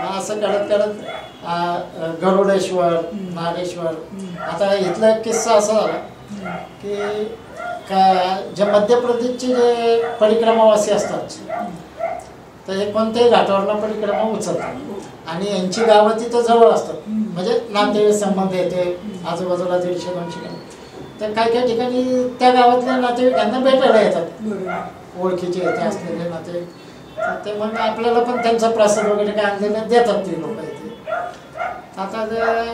असं करत करत गरुडेश्वर, नागेश्वर. आता इथला एक किस्सा असा झाला की जे मध्य प्रदेशचे जे परिक्रमावासी असतात तर हे कोणत्याही घाटावरला परिक्रमा उचलतात आणि यांची गावं तिथं जवळ असतात, म्हणजे नातेवाईक संबंध येते आजूबाजूला 150-200 तर काही काही ठिकाणी त्या गावातल्या नातेवाईक यांना भेटायला येतात, ओळखीचे येते असलेले नातेवाईक. ते मग आपल्याला पण त्यांचा प्रसाद वगैरे काय आणलेला देतात ते लोक इथे. आता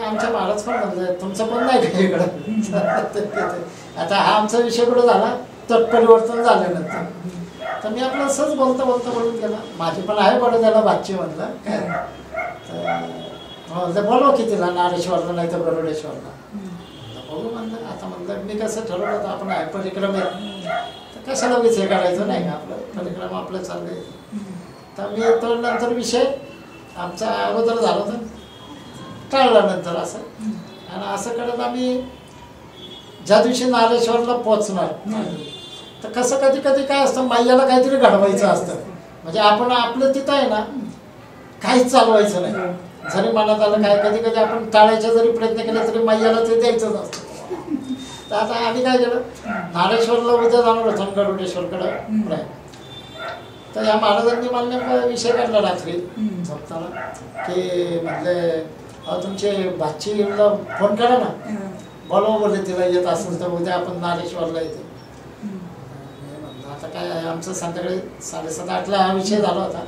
आमच्या महाराज पण म्हणलं तुमचं पण नाही का इकडं. आता हा आमचा विषय कुठं झाला तत्परिवर्तन झाल्यानंतर तर मी आपलं सहज बोलता बोलून गेला, माझी पण आहे बरं त्याला बातची म्हणलं काय तर बोलव की तिला नारेश्वरला नाही तर गरुडेश्वरला. बघू म्हणलं. आता म्हणलं मी कसं ठरवलं होतं आपण आहे परिक्रमेत तर कशाला उगीच हे करायचं नाही का, आपलं परिक्रमा आपलं चाललंय. तर मी तो नंतर विषय आमचा अगोदर झाला होता टाळला नंतर असं. आणि असं करत आम्ही ज्या दिवशी नारेश्वरला पोचणार तर कसं कधी कधी काय असतं मैयाला काहीतरी घडवायचं असतं, म्हणजे आपण आपलं तिथं आहे ना काहीच चालवायचं नाही. जरी मनात आलं काय कधी कधी आपण टाळायचा जरी प्रयत्न केला तरी मैयाला ते द्यायचंच असतं. तर आता आम्ही काय केलं नारेश्वरला उद्या जाणार होतो गरुडेश्वरकडं. तर या महाराजांनी मला विषय काढला रात्री झोपताना की म्हणले तुमचे भाचीला फोन करा ना, बोलवा बोलले तिला येत असेल तर उद्या आपण नारेश्वरला येते. आता काय आमचं संध्याकाळी 7:30-8ला हा विषय झाला होता.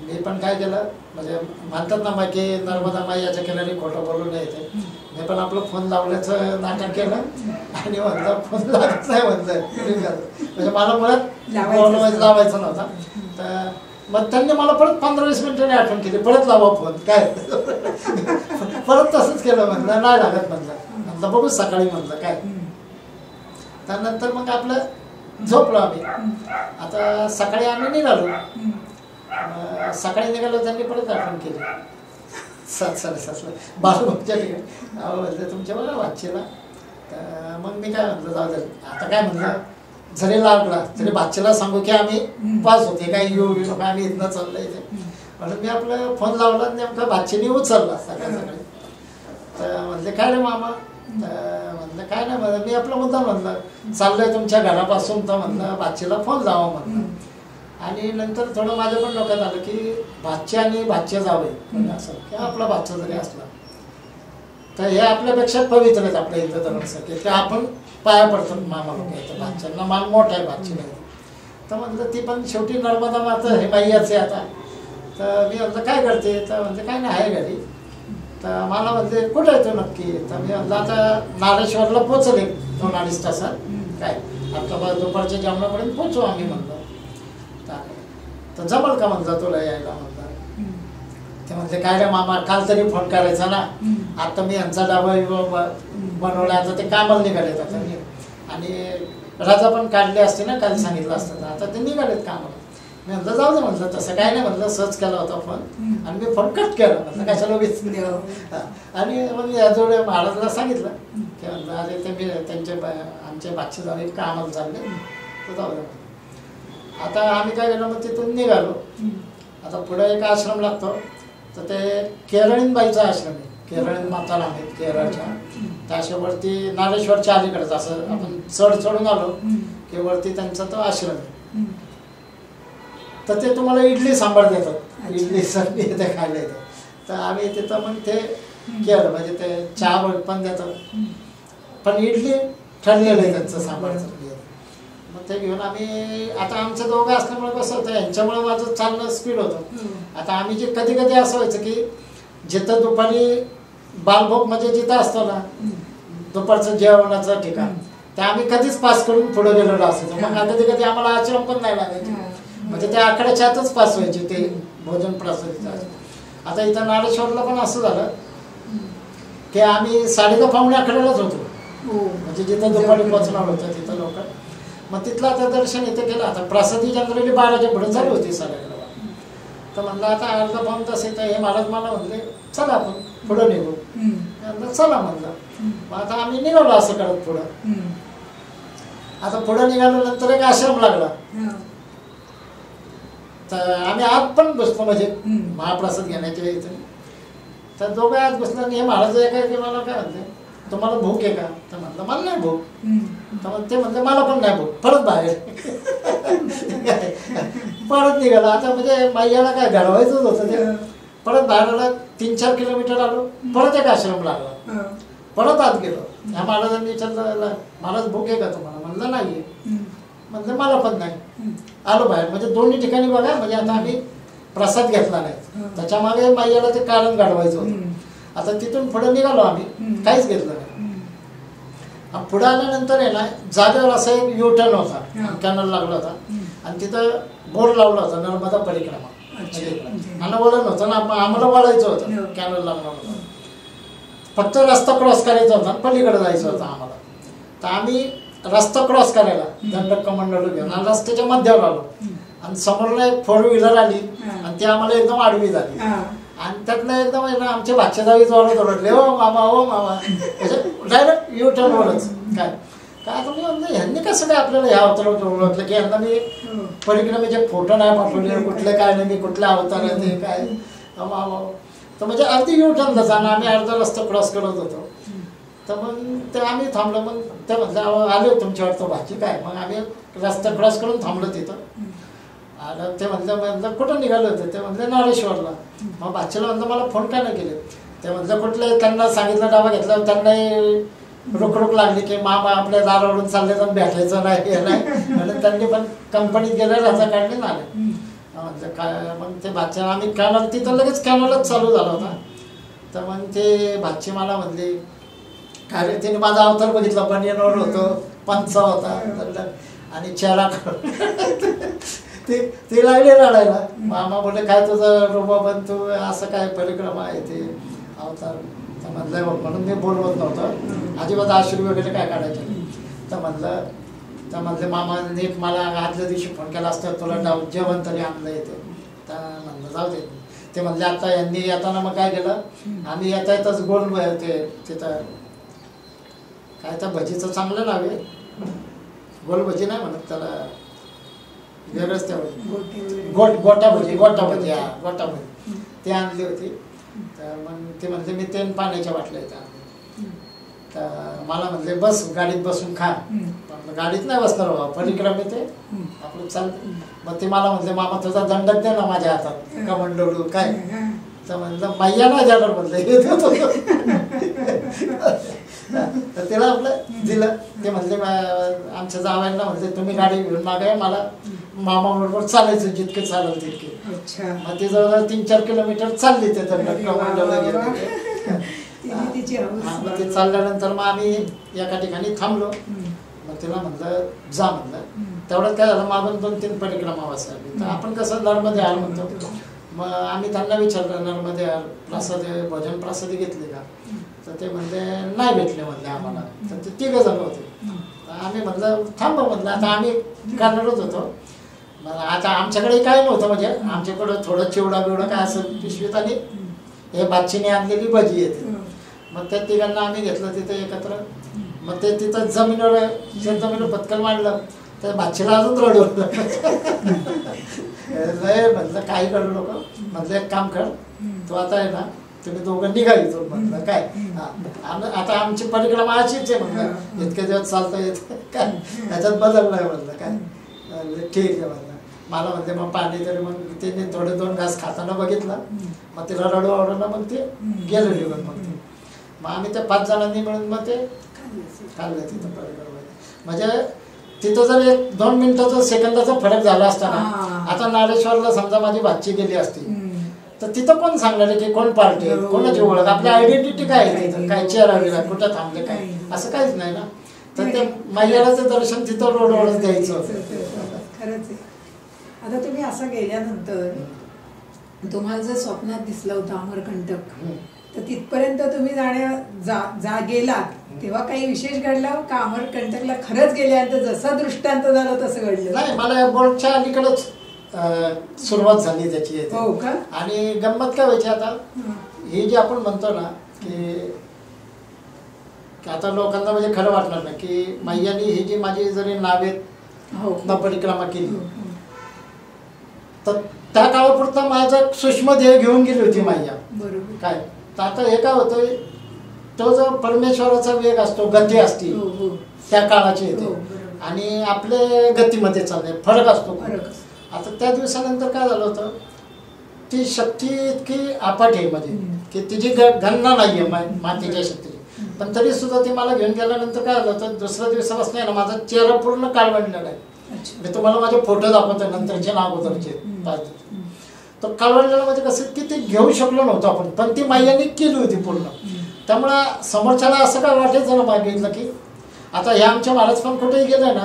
मी पण काय केलं म्हणजे म्हणतात ना मग की नर्मदा माई याच्या किनारी खोटं बोलू नये ते. मी पण आपलं फोन लावल्याचं नाटक केलं आणि म्हणलं फोन लागत नाही म्हणलं, म्हणजे मला मुळात लावायचं नव्हता. तर मग त्यांनी मला परत 15-20 मिनिटांनी आठवण केली परत लावा फोन काय परत तसंच केलं म्हणलं नाही लागत म्हणलं बघू सकाळी म्हणलं काय. त्यानंतर मग आपलं झोपलो आम्ही. आता सकाळी आम्ही निघालो. सकाळी निघालो त्यांनी परत आठवण केली 7-7:30ला बाळूच्या ठिकाणी तुमच्या बघा वाचेला. तर मग मी काय म्हणलं जाऊ दे आता काय म्हणलं जरी लागला तरी बादशाला सांगू की आम्ही पास होते काय येऊ लोक आम्ही इथनं चाललंय ते म्हणून मी आपलं फोन लावला नेमका बादशाने उचलला सकाळी. तर म्हणले काय रे मामा, तर म्हणलं काय नाही म्हणलं मी आपलं मुद्दा म्हणलं चाललंय तुमच्या घरापासून तर म्हणलं बादशाला फोन लावा म्हणलं. आणि नंतर थोडं माझ्या पण डोक्यात आलं की बादशा आणि बादशा जावे म्हणजे असं किंवा आपला बादशा जरी असला तर हे आपल्यापेक्षा पवित्र आहेत आपल्या इथं धर्मासाठी की आपण पाया पडतो मामा लोक येतं बादशांना मान मोठा आहे बादशीला. तर म्हणलं ती पण शेवटी नर्मदा माता हे मैयाचे आता. तर मी म्हणलं काय करते तर म्हणजे काय नाही आहे घरी. तर मला म्हणते कुठं येतो नक्की. तर मी म्हणलं आता नारेश्वरला पोचले 2-2.5 तासात काय आता दुपारच्या जेवणापर्यंत पोचू आम्ही म्हणलं. तर जमल का म्हणलं तुला यायला म्हणलं. ते म्हणते काय रे मामा काल तरी फोन करायचा ना, आता मी यांचा डाबा बनवला आता ते कामाला निघालेत आता आणि रजा पण काढली असते ना काल सांगितलं असतं आता ते निघालेत कामाला. मी म्हणलं जाऊ दे म्हणलं तसं काय नाही म्हणलं सहज केला होता फोन आणि मी फोन कट केला म्हणलं कशाला उगीच. आणि मग याजवळ महाराजला सांगितलं की म्हणलं अरे ते मी त्यांचे आमचे बादशा झाले कामाला चालले तर जाऊ दे. आता आम्ही काय केलं मग तिथून निघालो. आता पुढे एक आश्रम लागतो तर ते केरळीनबाईचा आश्रम आहे. केरळीन माता आहेत केरळच्या त्याच्यावरती नारेश्वरच्या अलीकडे असं आपण चढून आलो की वरती त्यांचा तो आश्रम आहे. तर ते तुम्हाला इडली सांबार देतात, इडली सर्दी ते खायला येतं. तर आम्ही तिथं मग ते केलं म्हणजे ते चहा पण देतात पण इडली ठरलेलं आहे त्यांचं सांबारचं. मग ते घेऊन आम्ही आता आमचं दोघं असल्यामुळे कसं होतं यांच्यामुळे माझं चालणं स्पीड होतं. आता आम्ही जे कधी कधी असं व्हायचं की जिथं दुपारी बालभोग म्हणजे जिथं असतो ना दुपारचं जेवणाचं ठिकाण ते आम्ही कधीच पास करून पुढे गेलेलो असायचो. मग कधी कधी आम्हाला आश्रम पण नाही लागायचे म्हणजे त्या आकड्याच्या आतच पास व्हायचे ते भोजन प्रसाद. आता इथं नारेश्वरला पण असं झालं की आम्ही 10:30-11:15लाच होतो म्हणजे जिथं दुपारी पोचणार होतं तिथं लोक. मग तिथलं आता दर्शन इथं केलं. आता प्रसादी जनरली 12च्या पुढे चालू होती 11:30. तर म्हणलं आता अर्धा पाऊण तास येतं हे महाराज मला म्हणले चला आपण पुढं निघू. म्हणलं चला म्हणलं. मग आता आम्ही निघालो असं करत पुढं. आता पुढं निघालो नंतर एक आश्रम लागला. तर आम्ही आत पण बसलो म्हणजे महाप्रसाद घेण्याच्या इथे. तर दोघं आत बसलो आणि हे महाराज काय की मला काय म्हणते, तुम्हाला भूक आहे का? तर म्हणलं मला नाही भूक. तर ते म्हणते मला पण नाही भूक. परत बाहेर परत निघाला. आता म्हणजे मैयाला काय घडवायचंच होतं ते. परत बाहेर आलं, 3-4 किलोमीटर आलो, परत एक आश्रम लागला. परत आत गेलो. ह्या महाराजांनी विचारलं, महाराज भूक आहे का तुम्हाला? म्हणलं नाही. म्हणलं मला पण नाही. आलो बाहेर. म्हणजे दोन्ही ठिकाणी बघा, म्हणजे आता आम्ही प्रसाद घेतला नाही, त्याच्या मागे मैयाला ते कारण घडवायचं होतं. आता तिथून पुढे निघालो आम्ही, काहीच घेतलं नाही. पुढे आल्यानंतर आहे ना, जागेवर असा एक युटर्न होता, कॅनल लागला होता आणि तिथं बोर्ड लावला होता नर्मदा परिक्रमा. आणि वळण होतं ना, आम्हाला वळायचं होतं, कॅनल लागला होता. फक्त रस्ता क्रॉस करायचा होता, पलीकडे जायचं होतं आम्हाला. तर आम्ही रस्ता क्रॉस करायला दंडक कमांडर घेऊन आणि रस्त्याच्या मध्यावर आलो आणि समोरला एक 4 व्हीलर आली आणि ती आम्हाला एकदम आडवी झाली. आणि त्यातलं एकदम आमचे भाच्याजावी जोरात ओरडले, ओ मामा, ओ मामा. डायरेक्ट युटर्नवरच. काय काय तुम्ही म्हणजे ह्यांनी कसं काय आपल्याला ह्या अवतारात ओळखलं की यांना मी परिक्रमेचे फोटो नाही पाठवले, कुठले काय नाही, मी कुठल्या अवतार आहे ते काय मामा. तर म्हणजे अगदी युटर्नला जाणं. आम्ही अर्धा रस्ता क्रॉस करत होतो. तर मग ते आम्ही थांबलो. मग ते म्हटलं आले तुमच्यावर भाची काय. मग आम्ही रस्ता क्रॉस करून थांबलो तिथं. आणि ते म्हटलं कुठं निघालं होतं? ते म्हटलं नारेश्वरला. मग भाचीला म्हटलं मला फोन काय नाही केले? ते म्हटलं कुठले, त्यांना सांगितलं डाबा घेतला, त्यांनाही रुकरुक लागली की मामा आपल्या दारावरून चालले तर भेटायचं नाही हे नाही. आणि त्यांनी पण कंपनीत गेले, रजा काढली ना आले. म्हटलं काय. मग ते भाच्या आम्ही कॅनल तिथं लगेच कॅनलच चालू झाला होता. तर मग ते भाची मला म्हणली काय रे, तिने माझा अवतार बघितला, बनियनवर होतं, पंचा होता आणि चेहरा ते लागले रडायला. मामा बोलले काय तुझं रोबा बनतो, असं काय परिक्रमा आहे ते अवतार. तर म्हणलं म्हणून मी बोलवत नव्हतं, अजिबात आश्रू वगैरे काय काढायचं. तर म्हणले मामा नीट मला आदल्या दिवशी फोन केला असतं, तुला जेवण तरी आणलं येते. तर म्हणलं जाऊ दे. ते म्हणले आता यांनी येताना मग काय केलं, आम्ही येता येताच गोल ते तिथं काय त्या भजीचं चांगलं नाव आहे, गोल भजी नाही म्हणत त्याला, वेगळंच त्या गोटा भजी हा गोटा भजी ते आणली होती. तर मग ते म्हणले मी ते पाण्याच्या बाटल्या येतात. तर मला म्हणले बस गाडीत बसून खा. पण गाडीत नाही बसणार बाबा, परिक्रमे ते आपलं चालतं. मग ते मला म्हणले मामा तुझा दंडक दे ना माझ्या हातात कमंडलू काय. तर म्हणलं मैया नाही जाणार म्हणलं. तर त्याला आपलं दिलं. ते म्हणले आमच्या जावयांना म्हणले तुम्ही गाडी घेऊन मागे, मला मामा बरोबर चालायचं जितके चालेल तितके. मग ते जवळजवळ 3-4 किलोमीटर चालली ते दंडक कमांडला गेले. मग ते चालल्यानंतर मग आम्ही एका ठिकाणी थांबलो. मग तिला म्हणलं जा म्हणलं. तेवढ्यात काय झालं, मागून 2-3 परिक्रमा बसवली. तर आपण कसं नर्मदे हार म्हणतो. मग आम्ही त्यांना विचारलं नर्मदे हार प्रसाद भोजन प्रसादी घेतले का? तर ते म्हणले नाही भेटले म्हणले आम्हाला. तर ते 3 जण होते. आम्ही म्हटलं थांबा म्हटलं, आता आम्ही करणारच होतो. आता आमच्याकडे काय नव्हतं, म्हणजे आमच्याकडं थोडं चिवडा बिवडा काय असं पिशवीत आणि हे बादशीने आणलेली भजी येते. मग त्या 3घांना आम्ही घेतलं तिथे एकत्र. मग ते तिथं जमिनीवर पत्कल मांडलं. तर बादशीला अजून रडवलं. म्हटलं काही करू नको. म्हटलं एक काम कर, तू आता आहे ना तुम्ही दोघं निघा इथून. म्हटलं काय आता आमची परिक्रमा अशीच आहे म्हणलं, इतके दिवस चालता येत काय त्याच्यात बदल नाही म्हणलं काय. ठीक आहे म्हणलं. मला म्हणते मग पाणी तरी. मग तिने थोडे 2 घास खाताना बघितलं. मग तिला रडू आवडलं. मग ते गेलं निघून. मग आम्ही त्या 5 जणांनी मिळून मग ते खाल्लं तिथं परिक्रमा. म्हणजे तिथं जर 1-2 मिनिटाचा सेकंदाचा फरक झाला असता ना, आता नारेश्वरला समजा माझी भाची गेली असती तर तिथं कोण सांगणार आहे की कोण पार्टी आहे, कोणाची ओळख, आपली आयडेंटिटी काय आहे तिथं, काय चेहरा बिरा कुठं थांबले काय असं काहीच नाही ना. तर ते मैयाचं दर्शन तिथं रोडवरच द्यायचं होतं. खरंच आहे. आता तुम्ही असं गेल्यानंतर तुम्हाला जर स्वप्नात दिसलं होतं अमरकंटक, तर तिथपर्यंत तुम्ही गेलात तेव्हा काही विशेष घडलं का? अमरकंटकला खरंच गेल्यानंतर जसा दृष्टांत झाला तसं घडलं? नाही, मला या बोर्डच्या अलीकडंच सुरुवात झाली त्याची. हो का? आणि गंमत काय व्हायची आता, हे जे आपण म्हणतो ना की आता लोकांना म्हणजे खरं वाटणार नाही की मैयानी ही जी माझी जरी नावे परिक्रमा केली तर त्या काळापुरता माझा सूक्ष्म देह घेऊन गेली होती मैया. बरोबर. काय तर आता हे काय होतं, तो जो परमेश्वराचा वेग असतो, गती असते हो, हो. त्या काळाची येते हो, बरोबर. आणि आपल्या गतीमध्ये चालणे फरक असतो. फरक असतो. आता त्या दिवसानंतर काय झालं होतं, ती शक्ती इतकी अफाट आहे म्हणजे की तिची गणना नाही आहे मातेच्या शक्तीची. पण तरी सुद्धा ती मला घेऊन गेल्यानंतर काय झालं होतं, दुसऱ्या दिवसापासून आहे ना माझा चेहरा पूर्ण काळवंडलेला आहे. अच्छा. मी तुम्हाला माझे फोटो दाखवतो नंतरचे ना अगोदरचे. तो काळवंडलेला म्हणजे कसं की ते घेऊ शकलो नव्हतो आपण, पण ती मायाने केली होती पूर्ण. त्यामुळं समोरच्याला असं काय वाटायचं ना मागितलं की आता ह्या आमच्या महाराज पण कुठेही गेले ना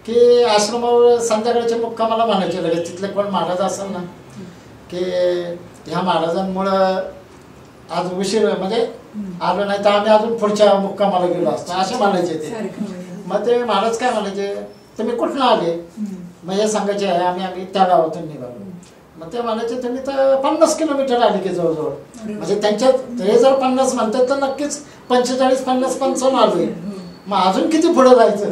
की आश्रमावर संध्याकाळच्या मुक्कामाला म्हणायचे लगेच, तिथले कोण महाराज असेल ना की ह्या महाराजांमुळं आज उशीर म्हणजे आलो नाही तर आम्ही अजून पुढच्या मुक्कामाला गेलो असतो असे म्हणायचे ते. मग ते महाराज काय म्हणायचे, तुम्ही कुठून आले, मग हे सांगायचे आम्ही त्या गावातून निघालो. मग ते म्हणायचे तुम्ही तर 50 किलोमीटर आले की जवळजवळ. म्हणजे त्यांच्यात ते जर 50 म्हणतात तर नक्कीच 45, 50, 55 आलोय. मग अजून किती पुढे जायचं.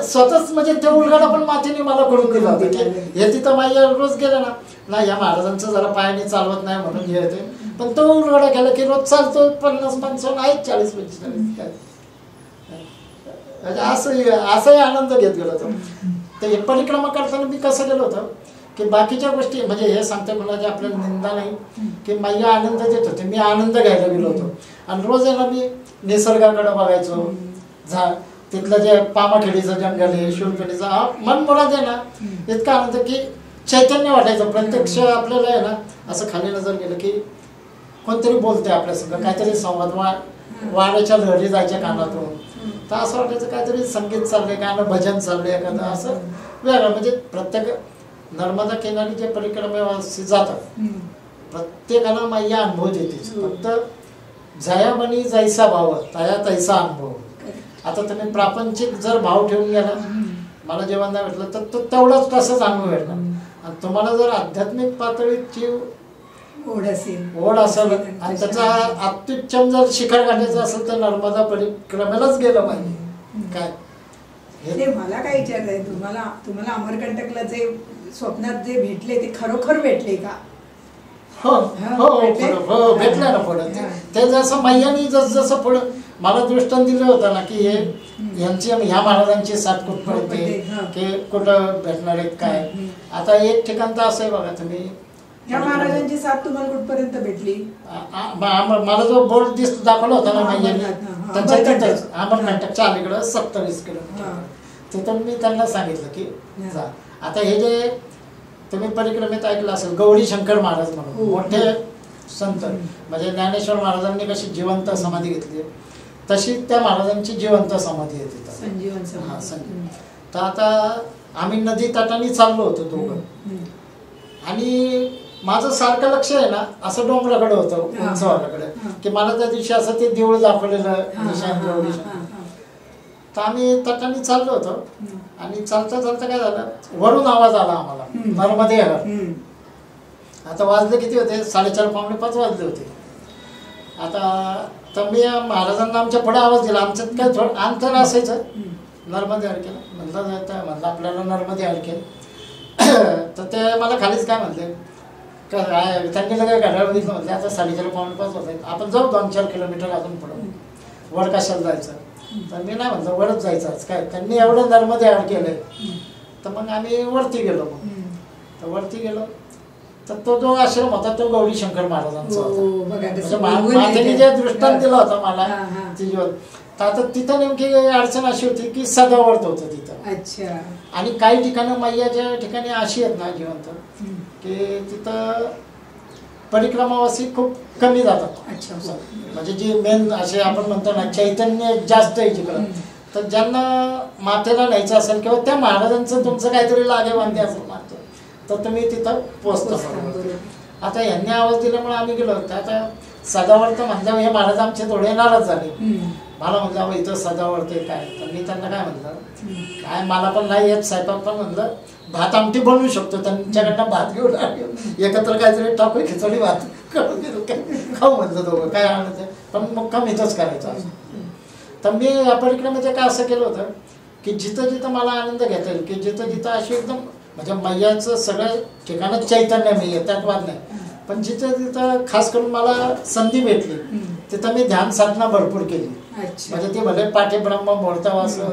स्वतःच म्हणजे ते उलगडा पण मातीने मला करून दिला होता की हे तिथं माझ्या रोज गेलं ना नाही या महाराजांचं जरा पायाने चालवत नाही म्हणून हे होते. पण तो उलगडा केला की रोज चालतो 50, 55 आहेत 40, 45 असंही आनंद घेत गेलो होतो. ते परिक्रमा करताना मी कसं गेलो होतं की बाकीच्या गोष्टी म्हणजे हे सांगते कोणाची आपल्याला निंदा नाही की मैया आनंद देत होते, मी आनंद घ्यायला गेलो होतो. आणि रोज आहे ना मी निसर्गाकडे बघायचो, तिथलं जे पामाखेडीचं जंगल आहे, शिवखेडीचा मन मुराद आहे ना इतका आनंद की चैतन्य वाटायचं. प्रत्यक्ष आपल्याला आहे ना असं खाली नजर गेलं की कोणतरी बोलतंय आपल्यासंग, काहीतरी संवाद वाऱ्याच्या लहरी जायच्या कानातून. तर असं वाटायचं काहीतरी संगीत चाललंय, गाणं भजन चाललंय एखादं असं वेगळं. म्हणजे प्रत्येक नर्मदा किनारी जे परिक्रमेवासी जातात प्रत्येकाला मैया अनुभव देतेच. फक्त जया बनी जैसा भाव तया तैसा अनुभव. आता तुम्ही प्रापंचिक जर भाव ठेवून गेला, मला जेवण नाही भेटलं तर तो तेवढाच तसंच अनुभव भेटणार. आणि तुम्हाला जर आध्यात्मिक पातळीची ओढ असेल आणि त्याचा अत्युच्चम जर शिखर गाठायचं असेल तर नर्मदा परिक्रमेलाच गेलं पाहिजे. काय हे मला काय विचारलं आहे तुम्हाला अमरकंटकला जे स्वप्नात जे भेटले ते खरोखर भेटले का? हो हो हो भेटलं ना पुढं. ते जसं मैयानी जसं पुढं मला दृष्टांत दिलं होतं ना की हे यांची ह्या महाराजांची साथ कुठपर्यंत की कुठं भेटणार आहेत काय. आता एक ठिकाण तर असं आहे बघा तुम्ही, या महाराजांची साथ तुम्हाला कुठपर्यंत भेटली? मला जो बोर्ड दाखवला होता ना मैयानी त्यांच्या अमरकंटकच्या अलीकडं 27 किलोमीटर तिथून मी त्यांना सांगितलं की जा. आता हे जे तुम्ही परिक्रमेत ऐकलं असेल गौडी शंकर महाराज म्हणून मोठे संत, म्हणजे ज्ञानेश्वर महाराजांनी कशी जिवंत समाधी घेतली तशी त्या महाराजांची जिवंत समाधी आहे तिथं. हा संजीवन. तर आता आम्ही नदी तटाने चाललो होतो दोघं आणि माझं सारखं लक्ष आहे ना असं डोंगराकडे होतं उंचवाराकडे की मला त्या दिवशी असं ते देऊळ दाखवलेलं गौडी शंकर. तर आम्ही तटाने चाललो होतो आणि चालता चालता काय झालं वरून आवाज आला आम्हाला नर्मदे हर. आता वाजले किती होते 4:30 पावणे 5 वाजले होते. आता तर मी महाराजांना आमच्या पुढे आवाज दिला. आमच्यात काय थोडं अंतर असायचं. नर्मदे हर केलं म्हणलं आपल्याला नर्मदे हर केलं. तर ते मला खालीच काय म्हणले काय त्यांनी काय घड्याळ बघितलं म्हणले आता 4:30 पावणे 5 होते आपण जाऊ 2-4 किलोमीटर अजून पुढं वर कशाला जायचं. तर मी नाही म्हणलं वरच जायचं आज काय. त्यांनी एवढं नर्मदे हर केलंय. तर मग आम्ही वरती गेलो. तर वरती गेलो तर तो जो आश्रम होता तो गौडी शंकर महाराजांचा होता. म्हणजे मातेने जे दृष्टांत दिला होता मला ती जीवन. तर आता तिथं नेमकी अडचण अशी होती की सदावर्त होतं तिथं. अच्छा. आणि काही ठिकाणं मैयाच्या ठिकाणी अशी आहेत ना जिवंत की तिथं परिक्रमावासी खूप कमी जातात. म्हणजे जी मेन असे आपण म्हणतो ना चैतन्य जास्त आहे जिकडं. तर ज्यांना माथेला न्यायचं असेल किंवा त्या महाराजांचं तुमचं काहीतरी लागेबांधे असेल मागतं तर तुम्ही तिथं पोचता. आता यांनी आवाज दिल्यामुळे आम्ही गेलो होतो. आता सदावर्त म्हणल्यावर हे महाराज आमचे थोडे नाराज झाले. मला म्हणलं इथं सदावर्त आहे काय. तर मी त्यांना काय म्हणलं काय मला पण नाही येत स्वयंपाक पण म्हणलं भात आमटी बनवू शकतो. त्यांच्याकडनं भात घेऊन एकत्र काहीतरी टाकू खिचडी भात करून खाऊ म्हणलं दोघं काय आणायचं पण मुक्काम इथंच करायचं. तर मी या परिक्रमेचं काय असं केलं होतं की जिथं जिथं मला आनंद घेता येईल, की जिथं जिथं अशी एकदम म्हणजे मैयाचं सगळं ठिकाणच चैतन्य नाही आहे, त्यात वाद नाही, पण जिथं तिथं खास करून मला संधी भेटली तिथं मी ध्यान साधना भरपूर केली. म्हणजे ते भले पाठी ब्रह्म मोडता असं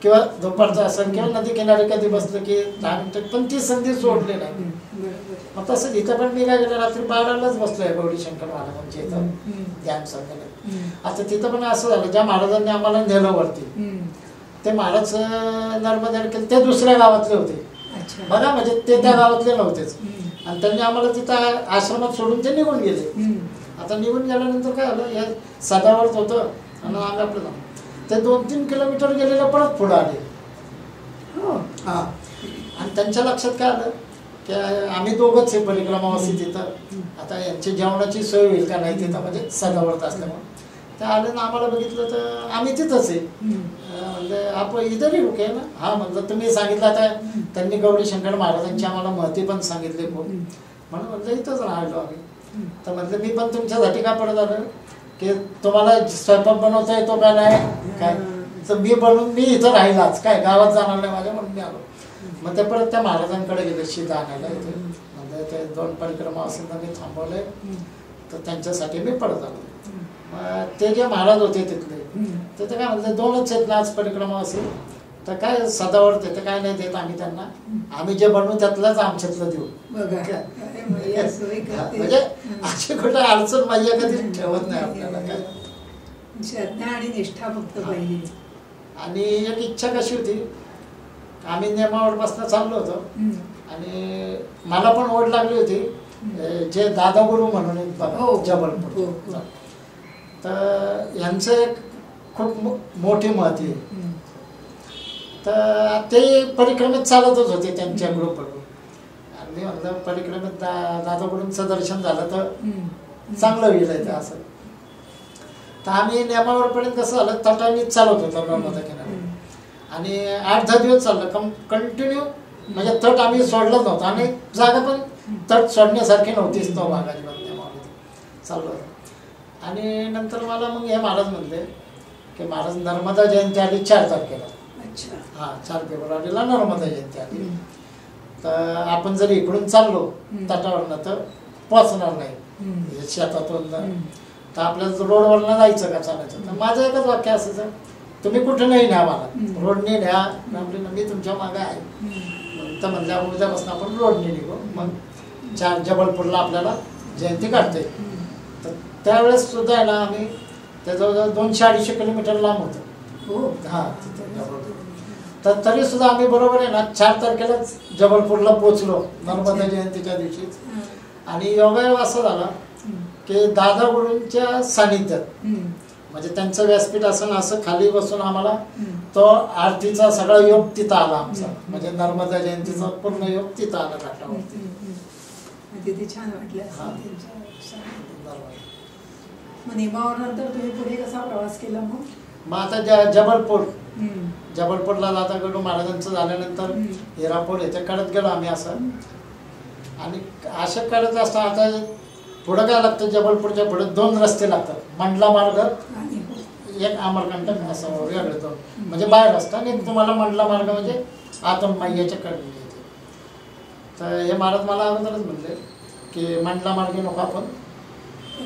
किंवा दुपारचं असं किंवा नदी किनारी कधी बसलं की 10 मिनिटं, पण ती संधी सोडली नाही. मग तसं इथं पण मी काय केलं, रात्री 12लाच बसलोय गौरी शंकर महाराजांच्या इथं ध्यान साधना. आता तिथं पण असं झालं, ज्या महाराजांनी आम्हाला नेलं वरती ते महाराज नर्मदा केले ते दुसऱ्या गावातले होते बघा, म्हणजे ते त्या गावातले नव्हतेच. आणि त्यांनी आम्हाला तिथं आश्रमात सोडून ते निघून गेले. आता निघून गेल्यानंतर काय झालं, या सदावर्त होतं आणि आम्ही आपलं ते 2-3 किलोमीटर गेलेलं परत पुढं आले. हां, आणि त्यांच्या लक्षात काय आलं की आम्ही दोघंच आहे परिक्रमावासी तिथं, आता यांची जेवणाची सोय होईल का नाही तिथं, म्हणजे सदावर्त असल्यामुळे ते आले ना आम्हाला बघितलं तर आम्ही तिथंच आहे. म्हणजे आपण इथंही रुके ना. हा म्हणलं तुम्ही सांगितलं, आता त्यांनी गौरी शंकर महाराजांची आम्हाला महती पण सांगितली खूप, म्हणून म्हणलं इथंच राहिलो आम्ही. तर म्हटलं मी पण तुमच्यासाठी काय पडत आलं की तुम्हाला स्वयंपाक बनवता येतो का नाही काय, तर मी बनवून मी इथं राहिलाच, काय गावात जाणार नाही माझ्या, म्हणून मी आलो. मग ते परत त्या महाराजांकडे गेले शीत आणायला इथे. म्हणजे ते 2 परिक्रमा असेल तर मी थांबवले, तर त्यांच्यासाठी मी पडत आलो. मग ते जे महाराज होते तिथले तर ते काय म्हणते 2च आहेत ना आज परिक्रमा असेल तर काय सदावर्त येते काय नाही देत आम्ही त्यांना, आम्ही जे बनवू त्यातलंच आमच्यातलं देऊ. म्हणजे अशी कुठे अडचण मैया कधी ठेवत नाही आपल्याला. काय श्रद्धा आणि निष्ठा फक्त पाहिजे. आणि एक इच्छा कशी होती, आम्ही नेमावर बसणं चाललो होतो आणि मला पण ओढ लागली होती जे दादा गुरु म्हणून एक बघा जबलपूर, तर यांचं एक खूप मोठी महती आहे. तर ते परिक्रमेत चालतच होते त्यांच्या ग्रुपबरोबर. आणि मी म्हणलं परिक्रमेत दादा गुरूंचं दर्शन झालं तर चांगलं होईल आहे असं. तर आम्ही नेमावरपर्यंत कसं झालं, तटानीच चालत होतो नर्मदा किनारी. आणि 8-10 दिवस चाललं कंटिन्यू, म्हणजे तट आम्ही सोडलंच नव्हतं आणि जागा पण तट सोडण्यासारखी नव्हतीच तो भागाची नेमावर चाललो होतो. आणि नंतर मला मग हे महाराज म्हणले की महाराज नर्मदा जयंती आली 4 तारखेला. हां, 4 फेब्रुवारीला नर्मदा जयंती आली. तर आपण जर इकडून चाललो तटावरनं तर पोचणार नाही शेतातून, तर आपल्याला रोडवरनं जायचं का चालायचं. तर माझं एकच वाक्य असायचं, तुम्ही कुठं नाही न्या मला, रोडने न्या. मी तुमच्या मागे आहे. तर म्हणल्या उद्यापासून आपण रोडने निघू. मग 4 जबलपूरला आपल्याला जयंती काढते. तर त्यावेळेस सुद्धा आहे ना आम्ही त्याजवळ 200-250 किलोमीटर लांब होतो. हां, तर तरी सुद्धा आम्ही बरोबर आहे ना 4 तारखेलाच जबलपूरला पोचलो नर्मदा जयंतीच्या दिवशीच. आणि योगायोग असा झाला की दादा गुरूंच्या सानिध्यात, म्हणजे त्यांचं व्यासपीठ असं असं खाली बसून आम्हाला तो आरतीचा सगळा योग तिथं आला आमचा. म्हणजे नर्मदा जयंतीचा पूर्ण योग तिथं आला घाटावरती. तिथे छान वाटलं. मग नेमावर नंतर तुम्ही पुढे कसा प्रवास केला? मग आता जबलपूरला दादा गुरु महाराजांचं झाल्यानंतर हिरापूर येथे कडत गेलो आम्ही असं. आणि असं करत असता आता पुढं काय लागतं, जबलपूरच्या पुढे 2 रस्ते लागतात, मंडला मार्ग एक अमरकंटक असं वेगळं 2, म्हणजे बाहेर रस्ता. आणि तुम्हाला मंडला मार्ग म्हणजे आतून मैयाच्या कडे येते. तर हे महाराज मला अगोदरच म्हणले की मंडला मार्गे नको आपण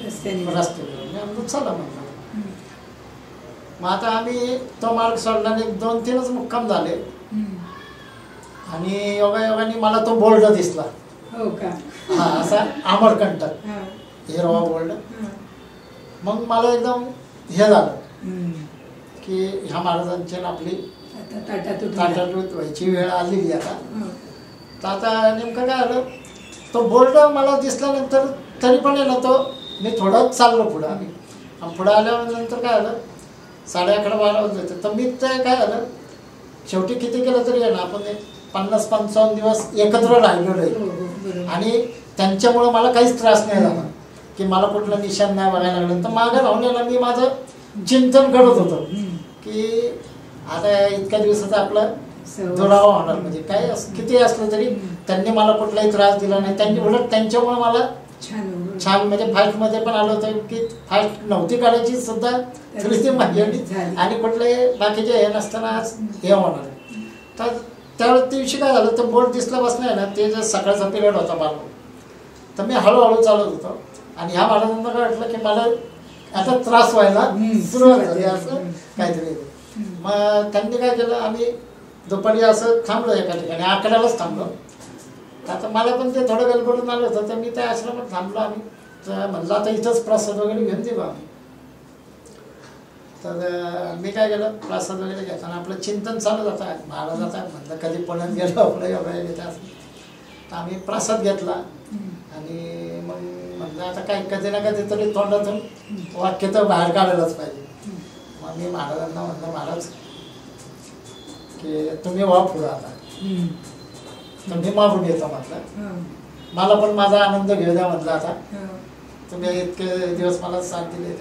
रस्ते चला म्हणलं. मग आता आम्ही तो मार्ग सोडला आणि 2-3च मुक्काम झाले. आणि योगायोगाने मला तो बोर्ड दिसला. हो का? हा, असा अमरकंटक हिरवा बोर्ड. मग मला एकदम हे झालं की ह्या महाराजांची आपली ताटातूट व्हायची वेळ आलेली आता. तर आता नेमकं काय आलं, तो बोर्ड मला दिसल्यानंतर तरी पण आहे ना तो मी थोडं चाललो पुढं. आम्ही पुढं आल्यानंतर काय आलं 11:30-12 वाजले. तर मी ते काय आलं शेवटी किती केलं तरी आहे ना आपण 50-55 दिवस एकत्र राहिलेलो आहे. आणि त्यांच्यामुळं मला काहीच त्रास नाही झाला की मला कुठलं निशाण नाही बघायला लागलं. तर मागं राहून मी माझं चिंतन करत होतो की आता इतक्या दिवसाचं आपलं दुरावा होणार, म्हणजे काय किती असलं तरी त्यांनी मला कुठलाही त्रास दिला नाही. त्यांनी उलट त्यांच्यामुळे मला छान छान म्हणजे फाईटमध्ये पण आलो होतो की फाईट नव्हती काढायची सुद्धा तरी ती माझी आणि कुठले बाकीचे हे नसताना आज हे होणार आहे. तर त्यावेळेस दिवशी काय झालं तर बोर्ड दिसला बस नाही ना ते जे सकाळचा पिरियड होता मला तर मी हळूहळू चालत होतो आणि ह्या महाराजांना काय वाटलं की मला आता त्रास व्हायला सुरुवात झाली असं काहीतरी. मग त्यांनी काय केलं आम्ही दुपारी असं थांबलो एका ठिकाणी 11लाच थांबलो. आता मला पण ते थोडं गडबडून आलं होतं तर मी त्या आश्रमात थांबलो आम्ही. तर म्हणलं आता इथंच प्रसाद वगैरे घेऊन देऊ आम्ही. तर मी काय केलं प्रसाद वगैरे घेताना आपलं चिंतन चालू जातं महाराज आता म्हणलं कधी पुण्यात गेलो आपलं योगा घेत असं. तर आम्ही प्रसाद घेतला आणि मग म्हणलं आता काय कधी ना कधी तरी तोंडातून वाक्य तर बाहेर काढायलाच पाहिजे. मग मी महाराजांना म्हणलं महाराज की तुम्ही वा पुढं आता तर मी मागून येतो म्हटलं मला पण माझा आनंद घेऊ द्या म्हटलं आता तुम्ही इतके दिवस मला साथ दिले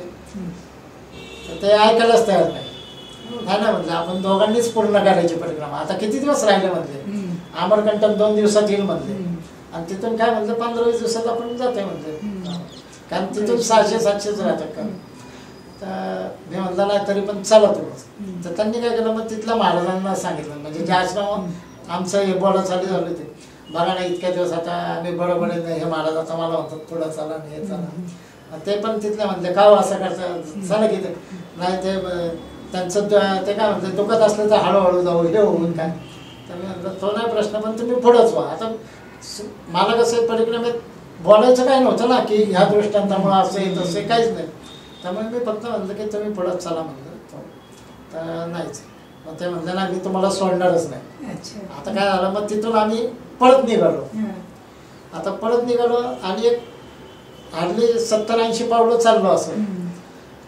तर ते ऐकायलाच तयार नाही ना म्हटलं आपण दोघांनीच पूर्ण करायची परिक्रमा. आता किती दिवस राहिले म्हणले अमरकंटक 2 दिवसात येईल म्हणले आणि तिथून काय म्हणलं 15-20 दिवसात आपण जातोय म्हणले कारण तिथून 600-700 राहतात का. तर मी म्हणलं नाही तरी पण चला तुम्ही. तर त्यांनी काय केलं मग तिथल्या महाराजांना सांगितलं म्हणजे ज्या आश्रम आमचं हे बोला चालू झालं ते बघा ना इतक्या दिवस आता आम्ही बरोबर हे महाराज आता मला म्हणतात पुढं चला आणि हे चला. ते पण तिथले म्हणले का असं करता चला की नाही ते त्यांचं ते काय म्हणते दुखत असलं तर हळूहळू जाऊ हे होऊन काय. तर मी म्हटलं तो नाही प्रश्न पण तुम्ही पुढंच व्हा. आता मला कसं परिक्रमेत बोलायचं काही नव्हतं ना की ह्या दृष्टांतामुळं असं येत असं काहीच नाही. त्यामुळे मी फक्त म्हणलं की तुम्ही पुढंच चला म्हणलं तर नाहीच. मग ते म्हणलं ना मी तुम्हाला सोडणारच नाही. आता काय झालं मग तिथून आम्ही परत निघालो. आता परत निघालो आणि एक हार्डली 70-80 पावलं चाललो असं.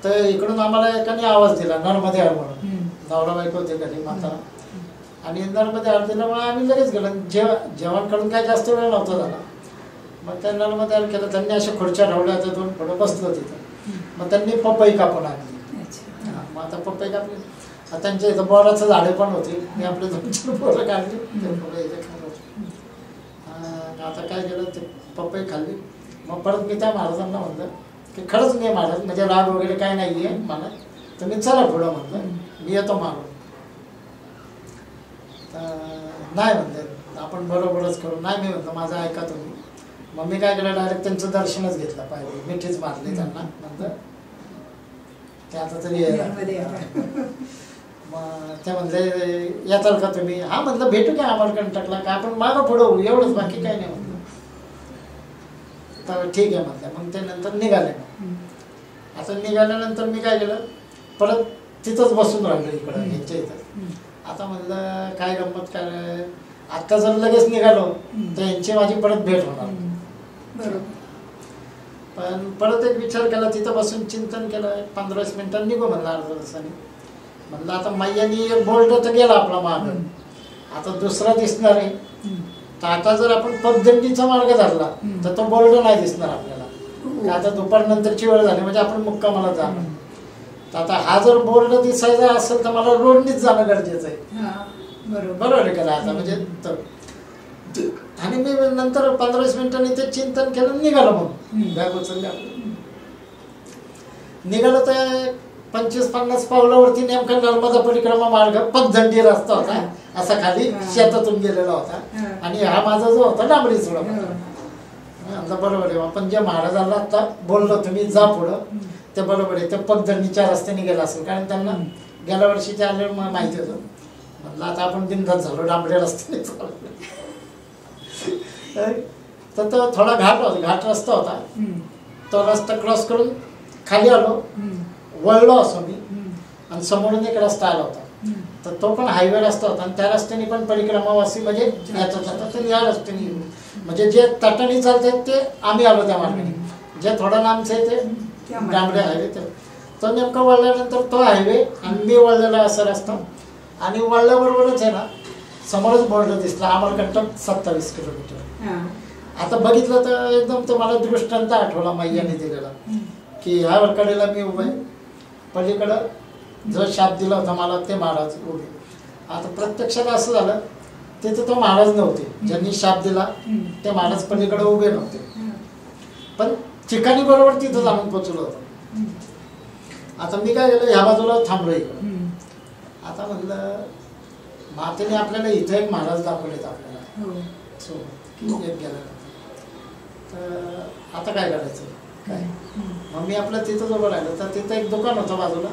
तर इकडून आम्हाला एकाने आवाज दिला नर्मदे हर म्हणून नवरा बायको होते घरी म्हातारा आणि नर्मदे हर दिल्यामुळे आम्ही लगेच गेलो. जेवण करून काय जास्त वेळ नव्हता झाला. मग त्या नर्मदे हर केलं त्यांनी अशा खुर्च्या ठेवल्या होत्या 2 पुढं बसलो तिथं. मग त्यांनी पपई कापून आणली. मग आता पपई कापली त्यांच्या इथं बोराचं झाडे पण होती मी आपले 2-4 बोरं काढली ते पपई इथे खात होते. आता काय केलं ते पपई खाल्ली. मग परत मी त्या महाराजांना म्हणलं की खरंच मी महाराज म्हणजे राग वगैरे काय नाही आहे मला तुम्ही चला पुढं म्हणलं मी येतो मागून. नाही म्हणलं आपण बरोबरच करू. नाही मी म्हणलं माझं ऐका तुम्ही. मग मी काय केलं डायरेक्ट त्यांचं दर्शनच घेतलं पाहिजे मिठीच मारली त्यांना म्हणलं ते आता तरी मग ते म्हणले येताल का तुम्ही. हा म्हटलं भेटू का अमरकंटकला का आपण मागं पुढं होऊ एवढंच बाकी काही नाही म्हटलं. तर ठीक आहे म्हटलं. मग ते नंतर निघाले. आता निघाल्यानंतर मी काय केलं परत तिथंच बसून राहिलो इकडं ह्यांच्या इथं. आता म्हणलं काय गंमत काय आत्ता जर लगेच निघालो तर यांची माझी परत भेट होणार. पण परत एक विचार केला तिथं बसून चिंतन केलं 15-20 मिनिटांनी निघू म्हणलं अर्ध्या तासाने. म्हणलं आता मैयानी एक बोर्ड तर गेला आपला मार्ग आता दुसरा दिसणार आहे. तर आता जर आपण पगदंडीचा मार्ग धरला तर तो बोर्ड नाही दिसणार आपल्याला. आता दुपारनंतरची वेळ झाली म्हणजे आपण मुक्कामाला जाणार. तर आता हा जर बोर्ड दिसायचा असेल तर मला रोडनीच जाणं गरजेचं आहे. बरोबर आहे का आता म्हणजे आणि मी नंतर 15-20 मिनिटांनी ते चिंतन केलं निघालो. मग बॅग उचलली निघालो तर 25-50 पावलावरती नेमका नर्मदा परिक्रमा मार्ग पगदंडी रस्ता होता असा खाली शेतातून गेलेला होता आणि हा माझा जो होता डांबरी चुडा होता. बरोबर आहे आपण जे महाराजांना आता बोललो तुम्ही जा पुढं ते बरोबर आहे. ते पगदंडीच्या रस्त्याने गेला असेल कारण त्यांना गेल्या वर्षी ते आले माहिती होतं. म्हणलं आता आपण बिनधास्त झालो डांबऱ्या रस्त्याने चाललो. तर तो थोडा घाट रस्ता होता. तो रस्ता क्रॉस करून खाली आलो वळलो असो मी आणि समोरून एक रस्ता आला होता. तर तो पण हायवे रस्ता होता आणि त्या रस्त्याने पण परिक्रमावासी म्हणजे याचा होता तर या रस्त्याने म्हणजे जे तटाने चालतात ते आम्ही आलो त्या मार्गाने. जे थोडं लांबचं आहे ते डांबरे हायवे तो नेमका वळल्यानंतर तो हायवे आणि मी वळलेला असा रस्ता आणि वळल्याबरोबरच आहे ना समोरच बोर्ड दिसला अमरकंटक 27 किलोमीटर. आता बघितलं तर एकदम तो मला दृष्टांत आठवला मैयाने दिलेला की ह्या वरकडेला मी उभा आहे पलीकडं जो शाप दिला होता मला ते महाराज उभे. आता प्रत्यक्षात असं झालं तिथे तो महाराज नव्हते ज्यांनी शाप दिला ते महाराज पलीकडे उभे नव्हते. पण ठिकाणी बरोबर तिथं जाऊन पोचलो होतो. आता मी काय केलं, ह्या बाजूला थांबलो इकडं. आता म्हणलं मातेने आपल्याला इथं एक महाराज दाखवलेत आपल्याला सोबत एक गेल्यानंतर, तर आता काय करायचं काय. मग मी आपलं तिथं जवळ राहिलं, तर तिथं एक दुकान होतं बाजूला.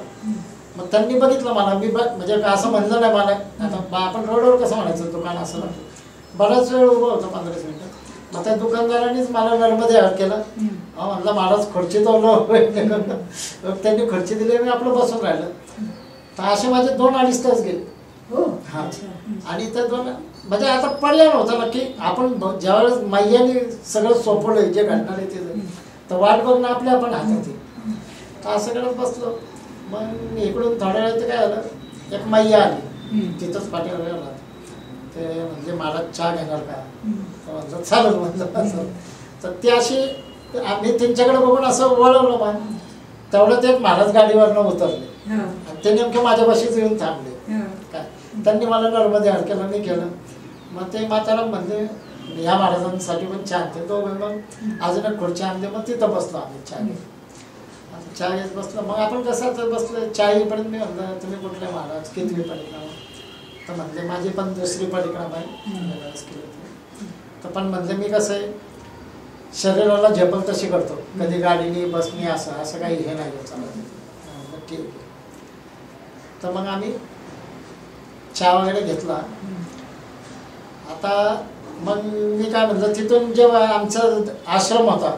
मग त्यांनी बघितलं मला, मी म्हणजे असं म्हणलं नाही मला, आता आपण रोडवर कसं म्हणायचं दुकान असं लागतं. बराच वेळ उभं होतं, 15 मिनिटं. मग त्या दुकानदारानेच मला नळमध्ये ॲड केलं. म्हणलं महाराज खुर्ची तो त्यांनी खुर्ची दिली, मी आपलं बसून राहिलं. तर असे माझे 2-2.5 तास गेले. हा, आणि त्या 2 म्हणजे आता पर्याय नव्हता ना, की आपण ज्यावेळेस मैयाने सगळं सोपवलंय जे घडणार आहे ते, तर वाट बघणं आपल्या आपण हातात आहे. तर असं करत बसलो. मग इकडून थोड्या वेळ ते काय झालं, एक मैया आली तिथंच पाठीवर राहणार. ते म्हणजे महाराज चहा घेणार का, तर म्हणलं चालेल म्हणलं असं. तर ती अशी आम्ही त्यांच्याकडे बघून असं वळवलं. मग तेवढं ते महाराज गाडीवरनं उतरले आणि ते नेमकं माझ्यापाशीच येऊन थांबले. काय त्यांनी मला नळमध्ये ॲड केलं, मी केलं. मग ते म्हातारा म्हणले ह्या महाराजांसाठी पण चहा आणते. तो मग अजून एक खुर्ची आणली. मग तिथं बसलो आम्ही चहा घेत. आता चहा घेत बसलो. मग आपण कसं बसलो चहा येईपर्यंत मी म्हणलं तुम्ही कुठले महाराज, कितवी परिक्रमा. तर म्हणले माझी पण 2री परिक्रमा आहे. तर पण म्हणले मी कसं आहे शरीराला झेपल तशी करतो, कधी गाडीने बसणे असं काही हे नाही चालत. ठीक आहे. तर मग आम्ही चहा वगैरे घेतला. आता मग मी काय म्हणलं, तिथून जेव्हा आमचा आश्रम होता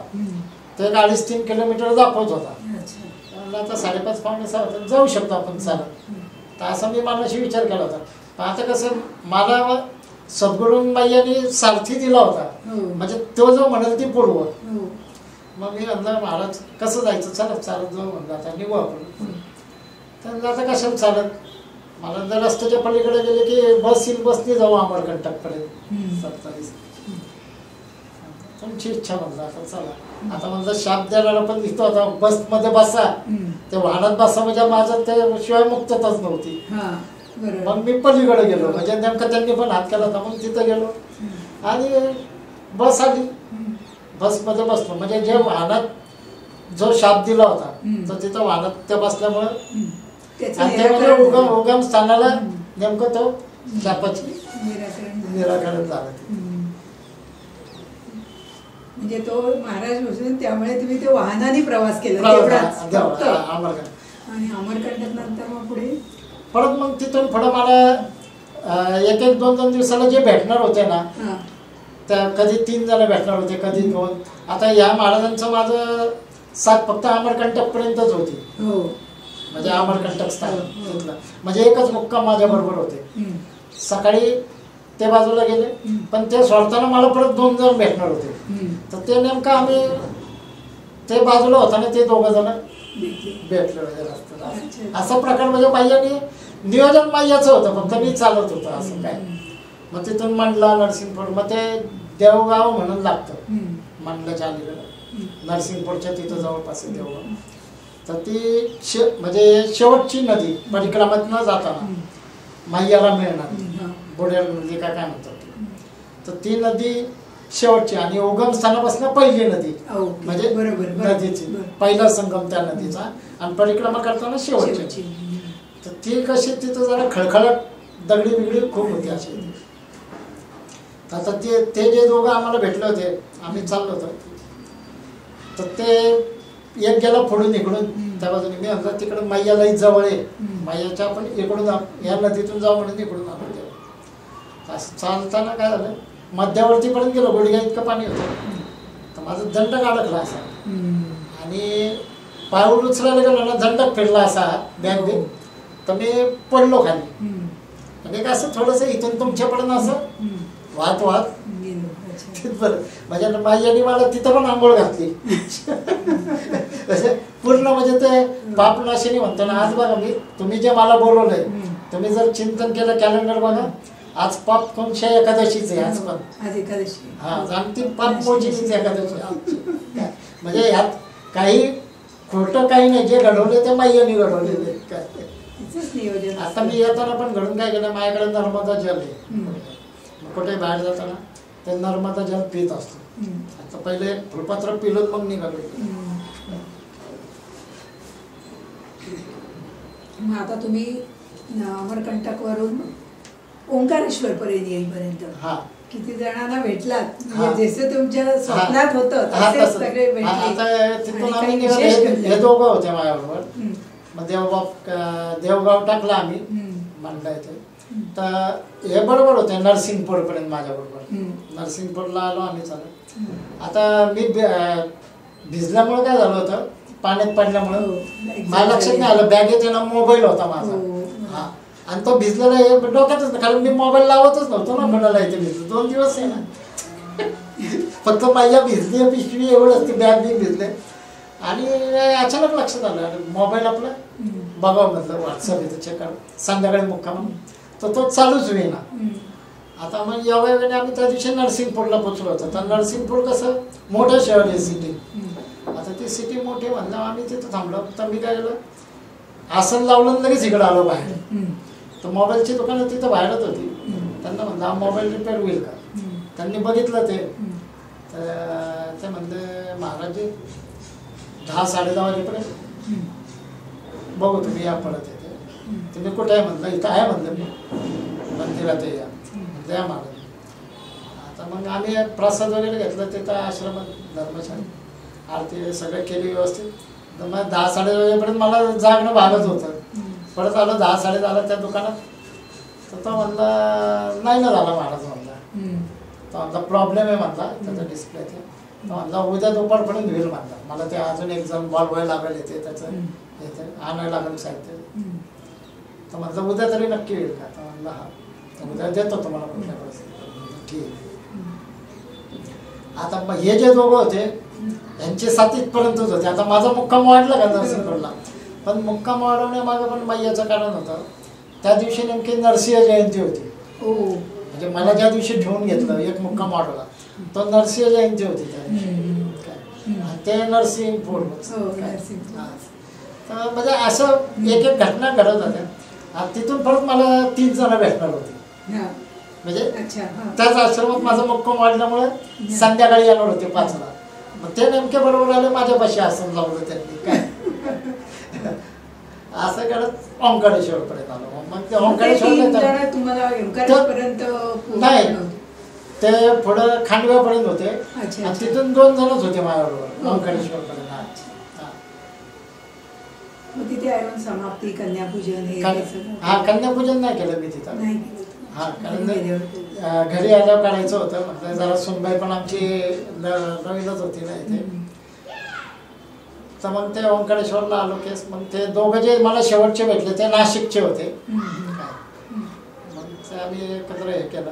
ते 2.5-3 किलोमीटर दाखवत होता. म्हणलं आता 5:30-6 होता, जाऊ शकतो आपण चालत. तर असा मी मनाशी विचार केला होता. पण आता कसं मला सद्गुरूंबाईंनी सारथी दिला होता, म्हणजे तो जो म्हणेल ती पूर्व. मग मी म्हणलं महाराज कसं जायचं, चालत चालत जाऊ म्हणलं, आता निघू आपण. तर आता कशाला चालत, मला जर रस्त्याच्या पलीकडे गेले की बस येईल, बसने जाऊ अमरकंटकपर्यंत 27. तुमची इच्छा म्हणलं आता चला. आता म्हणलं शाप द्यायला पण दिसतो होता, बसमध्ये बसा, ते वाहनात बसा म्हणजे माझं ते शिवाय मुक्तताच नव्हती. मग मी पलीकडे गेलो, म्हणजे नेमकं त्यांनी पण हात केला होता. मग तिथं गेलो आणि बस आली, बसमध्ये बसलो. म्हणजे जे वाहनात जो शाप दिला होता तर तिथं वाहनात त्या बसल्यामुळं आणि ते उगम स्थानाला नेमकं तो शापाची निराकरण झालं. म्हणजे तो महाराज होते, त्यामुळे तुम्ही ते वाहनाने प्रवास केला आणि अमरकंटक नंतर मग पुढे परत. मग तिथून पुढं मला 1-2 दिवसाला जे भेटणार होते ना, त्या कधी 3 जण भेटणार होते, कधी 2. आता या महाराजांचं माझं साथ फक्त अमरकंटक पर्यंतच होती. म्हणजे अमरकंटक स्थान तिथलं, म्हणजे एकच मुक्काम माझ्या बरोबर होते. सकाळी ते बाजूला गेले, पण ते सोडताना मला परत 2 जण भेटणार होते. तर ते नेमकं आम्ही ते बाजूला होताना ते 2 जण भेटले वगैरे असतं. असा प्रकार म्हणजे माझ्याने नियोजन माझ्याचं होतं, फक्त मी चालत होतं असं काय. मग तिथून मंडला, नरसिंगपूर, मग ते देवगाव म्हणून लागतं मंडलाच्या अलीकडे, नरसिंगपूरच्या तिथं जवळपास देवगाव. तर ती म्हणजे शेवटची नदी परिक्रमात न जाताना मैयाला मिळणार बोडेल नदी काय म्हणतात. तर ती नदी शेवटची आणि उगम स्थानापासून पहिली नदी, म्हणजे नदीची पहिला संगम त्या नदीचा, आणि परिक्रमा करताना शेवटची. तर ती कशी तिथं जरा खळखळट दगडी बिगडी खूप होती अशी. आता ते जे दोघं आम्हाला भेटले होते, आम्ही चाललो होतो. तर ते एक गेला फोडून इकडून त्या बाजूने. मी म्हणलं तिकडे मैयालाही जवळ आहे, मैयाच्या आपण इकडून या नदीतून जाऊ म्हणून इकडून आपण गेलो. असं चालताना काय झालं, मध्यावरतीपर्यंत गेलो, गुडघ्या इतकं पाणी होतं. तर माझं दंडक अडकला असा आणि पाऊल उचलायला गेलो ना, दंडक फिरला असा बॅग बिग. तर मी पडलो खाली. म्हणजे काय असं थोडंसं इथून तुमच्यापर्यंत असं वाहत तिथपर्यंत. म्हणजे माझ्याने मला तिथं पण आंघोळ घातली. पूर्ण म्हणजे ते पापनाशिनी म्हणतो ना. आज बघा मी तुम्ही जे मला बोलवलंय, तुम्ही जर चिंतन केलं कॅलेंडर बघा, आज पाप कोणत्या एकादशीच आहे आज पण. हा, आणि ती पाप मोचीचीच एकादशी. म्हणजे यात काही खोटं काही नाही, जे घडवले ते मैयाने घडवलेले. आता मी येताना पण घडून काय केलं, माझ्याकडे नर्मदा जल आहे. कुठे बाहेर जाताना ते नर्मदा जल पित असतो. आता पहिले एक फुलपत्र पिलून मग निघालो. मग आता तुम्ही अमरकंटक वरून ओंकारेश्वर पर्यंत येईपर्यंत किती जणांना भेटलात? म्हणजे जसे तुमच्या स्वप्नात होतं तसेच सगळे भेटले. आता तिथून आम्ही हे दोघं होते माझ्याबरोबर. मग देवगाव टाकला आम्ही मांडला इथे. तर हे बरोबर होते नरसिंगपूर पर्यंत माझ्याबरोबर. नरसिंगपूरला आलो आम्ही चालत. आता मी भिजल्यामुळे काय झालं होतं, पाण्यात पडल्यामुळे मला लक्षात नाही आलं बॅगेत ना मोबाईल होता माझा. हा, आणि तो भिजलेला हे डोक्यातच नाही, कारण मी मोबाईल लावतच नव्हतो ना कोणाला. इथे भिजलो 2 दिवस आहे ना. फक्त माझ्या भिजली पिशवी एवढंच, ती बॅग बी भिजले. आणि अचानक लक्षात आलं मोबाईल आपला बघावं म्हटलं, व्हॉट्सअप इथं चेक करा. संध्याकाळी मुक्काम तर तो चालूच होईना. आता मग योगायोगाने आम्ही त्या दिवशी नरसिंगपूरला पोचलो होतो. तर नरसिंगपूर कसं मोठं शहर आहे, सिटी. आता ती सिटी मोठी म्हणलं आम्ही तिथं थांबलो. तर मी काय केलं, आसन लावलं लगेच इकडं आलो बाहेर. तर मोबाईलची दुकानं तिथं बाहेरच होती. त्यांना म्हणलं हा मोबाईल रिपेअर होईल का? त्यांनी बघितलं ते. तर ते म्हणले महाराजजी 10-10:30 वाजेपर्यंत बघू तुम्ही या परत येते. तुम्ही कुठे आहे म्हणलं? इथं आहे म्हणलं मी मंदिरात या. म्हणलं या महाराज. आता मग आम्ही प्रसाद वगैरे घेतलं तिथं आश्रमात, धर्मशाळेत आरती सगळं केली व्यवस्थित. तर मग 10-10:30 वाजेपर्यंत मला जागणं भागत होतं. परत आलो 10-10:30 त्या दुकानात. तर तो म्हणला नाही ना झाला महाराज म्हणला. तो म्हणला प्रॉब्लेम आहे म्हणला त्याचा डिस्प्लेचा. तो म्हणला उद्या दुपारपर्यंत होईल म्हणला. मला ते अजून एक जण बॉल लागेल येते त्याचं येते आणायला लागेल साहित्य. तर म्हटलं उद्या तरी नक्की येईल का? तर म्हणला हा, उद्या देतो तुम्हाला कुठल्या परिस्थितीत. ठीक आहे. आता मग हे जे दोघं होते यांचे 7 इथपर्यंतच होते. आता माझा मुक्काम वाढला का नरसिंगपूरला, पण मुक्काम वाढवण्यामागं पण याचं कारण होतं. त्या दिवशी नेमकी नरसिंह जयंती होती. म्हणजे मला ज्या दिवशी ठेवून घेतलं एक मुक्काम वाढवला तो नरसिंह जयंती होती त्या दिवशी. ते नरसिंगपूर. तर म्हणजे असं एक एक घटना घडत होत्या. तिथून परत मला 3 जण भेटणार होते. म्हणजे त्याच आश्रमात माझा मुक्काम वाढल्यामुळे संध्याकाळी येणार होते 5ला. मग ते नेमके बरोबर आले माझ्यापाशी आसन लावलं त्यांनी. काय असं करत ओंकारेश्वर पर्यंत आलो. मग ते ओंकारेश्वर नाही, ते पुढं खांडव्यापर्यंत होते. तिथून 2 जणच होते माझ्याबरोबर ओंकारेश्वर पर्यंत. समाप्ती कन्यापूजन. हा, कन्यापूजन नाही केलं मी तिथं. हा, कारण घरी आल्यावर काढायचं होतं. म्हटलं जरा सुनबाई पण आमची नवीनच होती ना इथे. तर मग ते ओंकारेश्वरला आलो केस. मग ते दोघं जे मला शेवटचे भेटले ते नाशिकचे होते. मग ते आम्ही एकत्र हे केलं.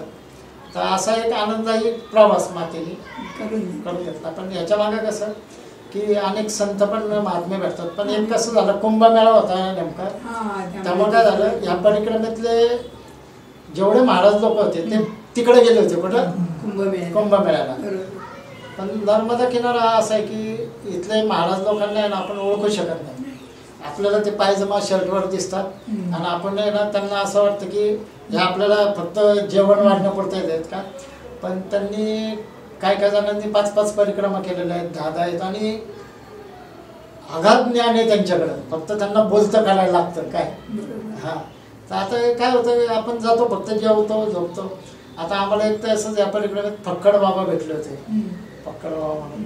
तर असा एक आनंददायी प्रवास मातेने करून घेतला. पण ह्याच्या मागे कसं की अनेक संत पण महात्मे भेटतात. पण एक कसं झालं, कुंभमेळा होता नेमका. त्यामुळे काय झालं, या परिक्रमेतले जेवढे महाराज लोक होते ते तिकडे गेले होते. कुठं? कुंभमेळ्याला. पण नर्मदा किनारा असा आहे की इथले महाराज लोकांना आहे ना आपण ओळखू शकत नाही. आपल्याला ते पायजमा शर्टवर दिसतात आणि आपण आहे ना त्यांना असं वाटतं की हे आपल्याला फक्त जेवण वाढण्यापुरतं येत का. पण त्यांनी काय जणांनी 5-5 परिक्रमा केलेल्या आहेत, 10-10 आहेत. आणि अगाध ज्ञान आहे त्यांच्याकडं, फक्त त्यांना बोलतं करायला लागतं काय. हां, तर आता काय होतं, आपण जातो फक्त जेवतो झोपतो. आता आम्हाला एक तर असंच या परिक्रमेत फक्कड बाबा भेटले होते. फक्कड बाबा म्हणून.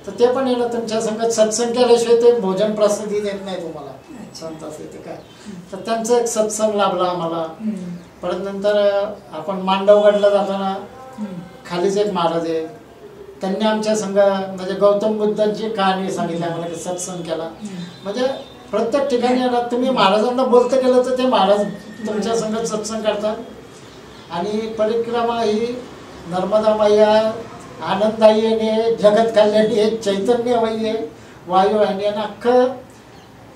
तर ते पण येणं तुमच्या संगत सत्संग केल्याशिवाय ते भोजन प्रसिद्धी देत नाही तुम्हाला. संत असेल ते काय. तर त्यांचा एक सत्संग लाभला आम्हाला. परत नंतर आपण मांडवगडला जाताना खालीच एक महाराज आहे, त्यांनी आमच्या संघ म्हणजे गौतम बुद्धांची कहाणी सांगितली आम्हाला की सत्संग केला. म्हणजे प्रत्येक ठिकाणी तुम्ही महाराजांना बोलतं केलं तर ते महाराज तुमच्या संघात सत्संग करतात. आणि परिक्रमा ही नर्मदा मैया आनंददायी आहे, जगत कल्याणी आहे, चैतन्यमयी आहे, वायू आहे आणि अख्खं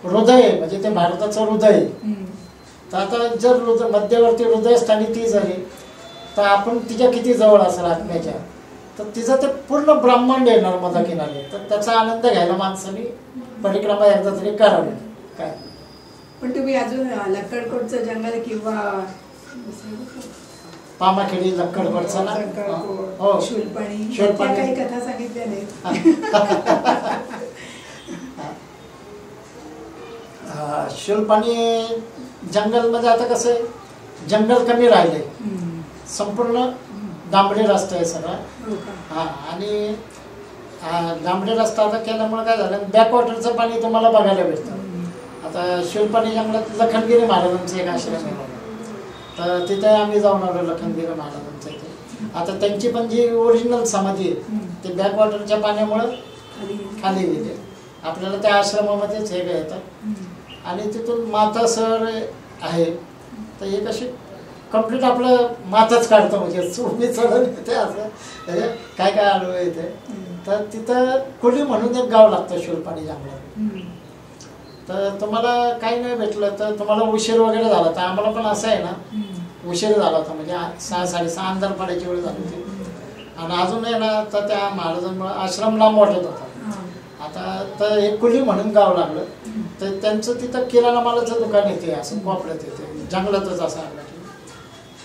हृदय आहे. म्हणजे ते भारताचं हृदय आहे. तर आता जर मध्यवर्ती हृदयस्थानी ती झाली तर आपण तिच्या किती जवळ असेल आत्म्याच्या. तर तिचं ते पूर्ण ब्रह्मांड आहे नर्मदा किनारी. तर त्याचा आनंद घ्यायला माणसाने परिक्रमा एकदा तरी करावी. काय पण तुम्ही अजून लक्कडकोटचं जंगल किंवा पामाखेडी लक्कड पडसाला हो शूलपाणी शूलपाणी काही कथा सांगितल्या नाहीत. शूलपाणी जंगलमध्ये आता कसं आहे, जंगल कमी राहिले, संपूर्ण डांबरी रस्ता आहे सगळा. हां, आणि डांबरी रस्ता आता केल्यामुळे काय झालं, बॅकवॉटरचं पाणी तुम्हाला बघायला भेटतं. आता शूलपाणी जंगलात लखनगिरी महाराजांचं एक आश्रम आहे, तर तिथे आम्ही जाऊन आलो लखनगिरी महाराजांच्या इथे. आता त्यांची पण जी ओरिजिनल समाधी आहे ते बॅकवॉटरच्या पाण्यामुळं खाली गेले. आपल्याला त्या आश्रमामध्येच हे येतात आणि तिथून माता सर आहे, तर हे कशी कम्प्लीट आपलं माथच काढतं, म्हणजे चुडमी चढून येते असं काय काय आलो येते. तर तिथं कुली म्हणून एक गाव लागतं शूलपाणी जंगलात. तर तुम्हाला काही नाही भेटलं तर तुम्हाला उशीर वगैरे झाला, तर आम्हाला पण असं आहे ना, उशीर झाला होता, म्हणजे 6-6:30 अंधार पडायची वेळ झाली होती. आणि अजून आहे ना, तर त्या महाराजांमुळे आश्रम लांब वाटत होता. आता तर एक कुली म्हणून गाव लागलं, तर त्यांचं तिथं किराणा मालाचं दुकान येते, असं कोपऱ्यात येते जंगलातच असं आलं.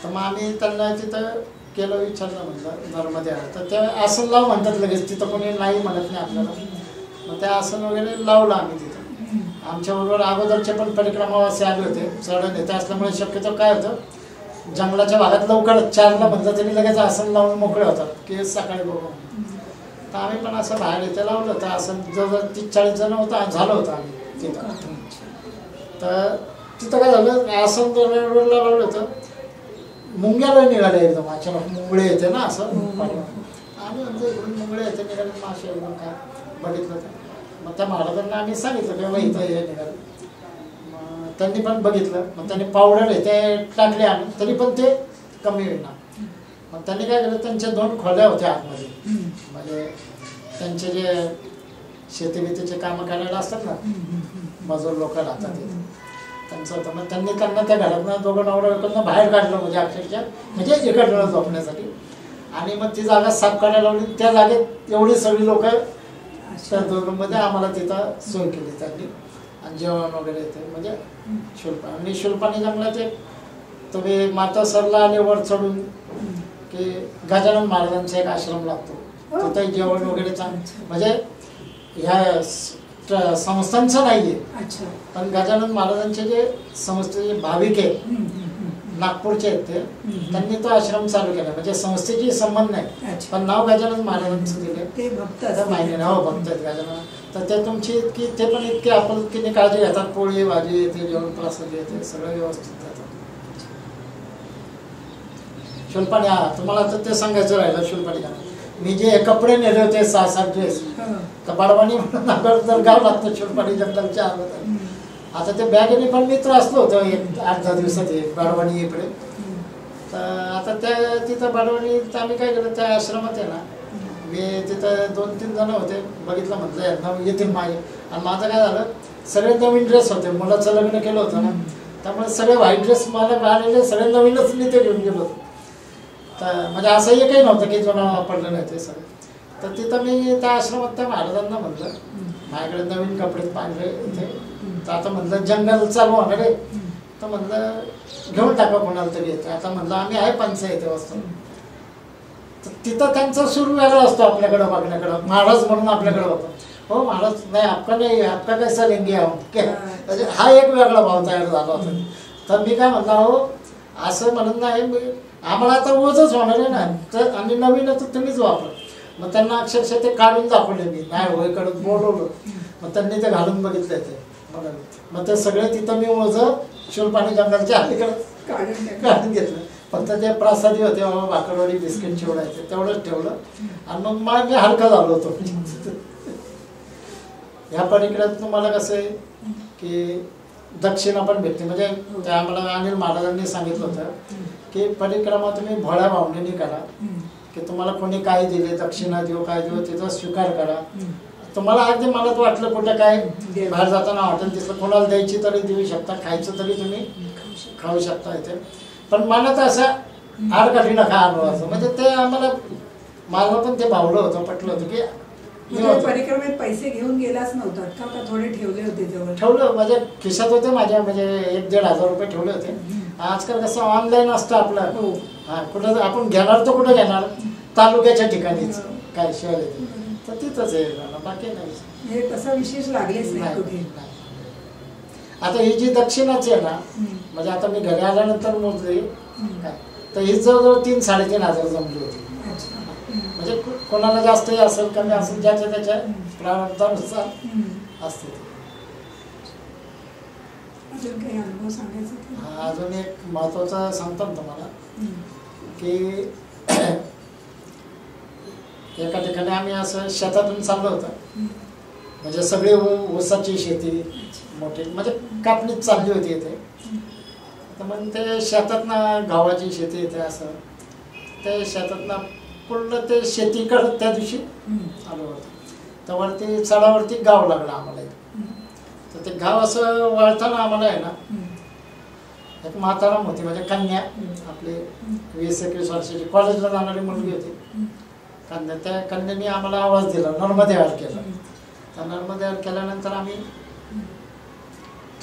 तर मग आम्ही त्यांना तिथं केलं, विचारलं, म्हणलं घरमध्ये आलं तर ते आसन लाव म्हणतात लगेच, तिथं कोणी नाही म्हणत नाही आपल्याला. मग ते आसन वगैरे लावलं आम्ही तिथं. आमच्याबरोबर अगोदरचे पण परिक्रमावासी आले होते, चढण येते असल्यामुळे शक्यतो काय होतं, जंगलाच्या भागात लवकरच 4ला म्हणलं तरी लगेच आसन लावून मोकळे होतात की सकाळी बघू. तर आम्ही पण असं बाहेर इथे लावलं, तर आसन जवळजवळ 30-40 जण होता झालं होतं आम्ही तिथं. तर तिथं काय झालं, आसन रोडला लावलं होतं, मुंग्याला निघाले एकदम अचानक, मुंगळे येते ना असं आम्ही म्हणजे इकडून मुंगळे येते निघाले, मासे एकदम काय बघितलं तर. मग त्या महाराजांना आम्ही सांगितलं की बाबा इथं हे निघालं. मग त्यांनी पण बघितलं, मग त्यांनी पावडर ते टाकले आम्ही, तरी पण ते कमी होईना. मग त्यांनी काय केलं, त्यांच्या 2 खोल्या होत्या आतमध्ये, म्हणजे त्यांचे जे शेतीबितीचे कामं करायला असतात ना, मजूर लोक राहतात त्यांचं होतं. मग त्यांनी त्यांना त्या घरातनं दोघं नवरा बाहेर काढलं, म्हणजे अक्षरशः म्हणजे एका झोपण्यासाठी. आणि मग ती जागा साफ करायला लावली. त्या जागेत एवढी सगळी लोक त्या दोघांमध्ये आम्हाला तिथं सोय केली त्यांनी, आणि जेवण वगैरे येते म्हणजे शूलपाणी. आणि शूलपाणी जंगलात तुम्ही माता सरला आले वर चढून की गजानन महाराजांचा एक आश्रम लागतो, तिथं जेवण वगैरे चांगलं, म्हणजे ह्या संस्थांचं नाहीये, पण गजानन महाराजांचे जे संस्थेचे भाविक आहेत नागपूरचे आहेत ते, त्यांनी तो आश्रम चालू केला. म्हणजे संस्थेची संबंध नाही, पण नाव गजानन महाराजांचं दिले, ते भक्त माहिती नाही. हो, भक्त आहेत गजानन. तर ते तुमची इतकी, ते पण इतके आपुलकीने काळजी घेतात, पोळी भाजी येते, जेवण प्रसाद येते, सगळं व्यवस्थित जातं. शूलपाणी, हा तुम्हाला तर ते सांगायचं राहिलं. शूलपाणी मी जे कपडे नेले होते 6-7 ड्रेस, तर बाडवाणी म्हणून जर गाव लागतं शूलपाणी जंगलच्या आलं. आता ते बॅगेने पण मी त्रासलो होतो 8-10 दिवसात बाडवाणी इकडे. तर आता त्या तिथं बाडवाणी आम्ही काय केलं, त्या आश्रमात आहे ना, मी तिथं 2-3 जण होते, बघितलं, म्हटलं यांना येतील माझे. आणि माझं काय झालं, सगळे नवीन ड्रेस होते, मुलाचं लग्न केलं होतं ना, त्यामुळे सगळे व्हाईट ड्रेस मला मिळालेले, सगळे नवीनच मी ते घेऊन गेलो. तर म्हणजे असं एकही नव्हतं की जुना वापरलं नाही ते सगळं. तर तिथं मी त्या आश्रमात त्या महाराजांना म्हटलं, माझ्याकडे नवीन कपडे पांढरे इथे, तर आता म्हटलं जंगल चालू होणार आहे, तर म्हटलं घेऊन टाका कोणाला तरी येते. आता म्हटलं आम्ही आहे पंचायत वस्तू. तर तिथं त्यांचा सूर वेगळा असतो आपल्याकडं बघण्याकडं, महाराज म्हणून आपल्याकडे होतो. हो महाराज नाही, आपका नाही, आपका कैसा लेंगे म्हणजे हा एक वेगळा भाव तयार झाला होता. तर मी काय म्हटलं, हो असं म्हणत नाही, आम्हाला आता रोजच होणार आहे ना, तर आणि नवीन तर तुम्हीच वापर. मग त्यांना अक्षरशः ते काढून दाखवले मी, नाही हो इकडं बोलवलं. मग त्यांनी ते घालून बघितलं ते बघा. मग ते सगळे तिथं मी ओझं शूलपाणी जंगलच्या अलीकडं काढून घेतलं. फक्त ते प्रसादी होते, बाबा भाकरवडी बिस्किट चिवडायचे, तेवढंच ठेवलं. आणि मग मी हलका झालो होतो. ह्या पलीकडे तुम्हाला कसं आहे की दक्षिणा पण भेटते. म्हणजे ते आम्हाला अनिल महाराजांनी सांगितलं होतं की परिक्रमा तुम्ही भोळ्या भावनेने करा, की तुम्हाला कोणी काय दिले, दक्षिणा देऊ काय देऊ, तिचा स्वीकार करा. तुम्हाला अगदी मनात वाटलं कुठं काय बाहेर जाताना हॉटेल दिसलं, कोणाला द्यायची तरी देऊ शकता, खायचं तरी तुम्ही खाऊ शकता इथे. पण मनात असं आडकाठी नका आणू असं, म्हणजे ते आम्हाला, मला पण ते भावलं होतं, पटलं होतं की परिक्रमेत पैसे घेऊन गेलाच नव्हतात का, थोडे ठेवले होते जवळ? ठेवलं, माझ्या खिशात होते, माझ्या म्हणजे 1-1.5 हजार रुपये ठेवले होते. आजकाल कसं ऑनलाईन असतं आपलं. हो. हा कुठं आपण घेणार तर कुठं घेणार, तालुक्याच्या ठिकाणीच काय शहर तर तिथंच आहे, बाकी नाही. हे तसा विशेष लागलेच नाही कुठे. आता ही जी दक्षिणाच आहे ना, म्हणजे आता मी घरी आल्यानंतर मोजली काय, तर ही जवळजवळ 3-3.5 जमली होती. म्हणजे कोणाला जास्तही असेल कमी असेल, ज्याच्या त्याच्या प्रारंभानुसार असते. अजून काही अनुभव सांगायचा? अजून एक महत्वाचं सांगतो ना तुम्हाला की एका ठिकाणी आम्ही असं शेतातून चाललो होतो, म्हणजे सगळी ऊसाची शेती मोठी, म्हणजे कापणीच चालली होती इथे. तर मग ते शेतातनं गावाची शेती येते, असं ते शेतातनं पूर्ण ते शेतीकडं त्या दिवशी आलो होतो. तर वरती चढावरती गाव लागलं आम्हाला. तर ते गाव असं वळताना आम्हाला आहे ना, एक म्हाताराम होती, म्हणजे कन्या आपली 20-21 वर्षाची कॉलेजला जाणारी मुलगी होती कन्या. त्या कन्याने आम्हाला आवाज दिला, नर्मदे आड केला. तर नर्मदे आड केल्यानंतर आम्ही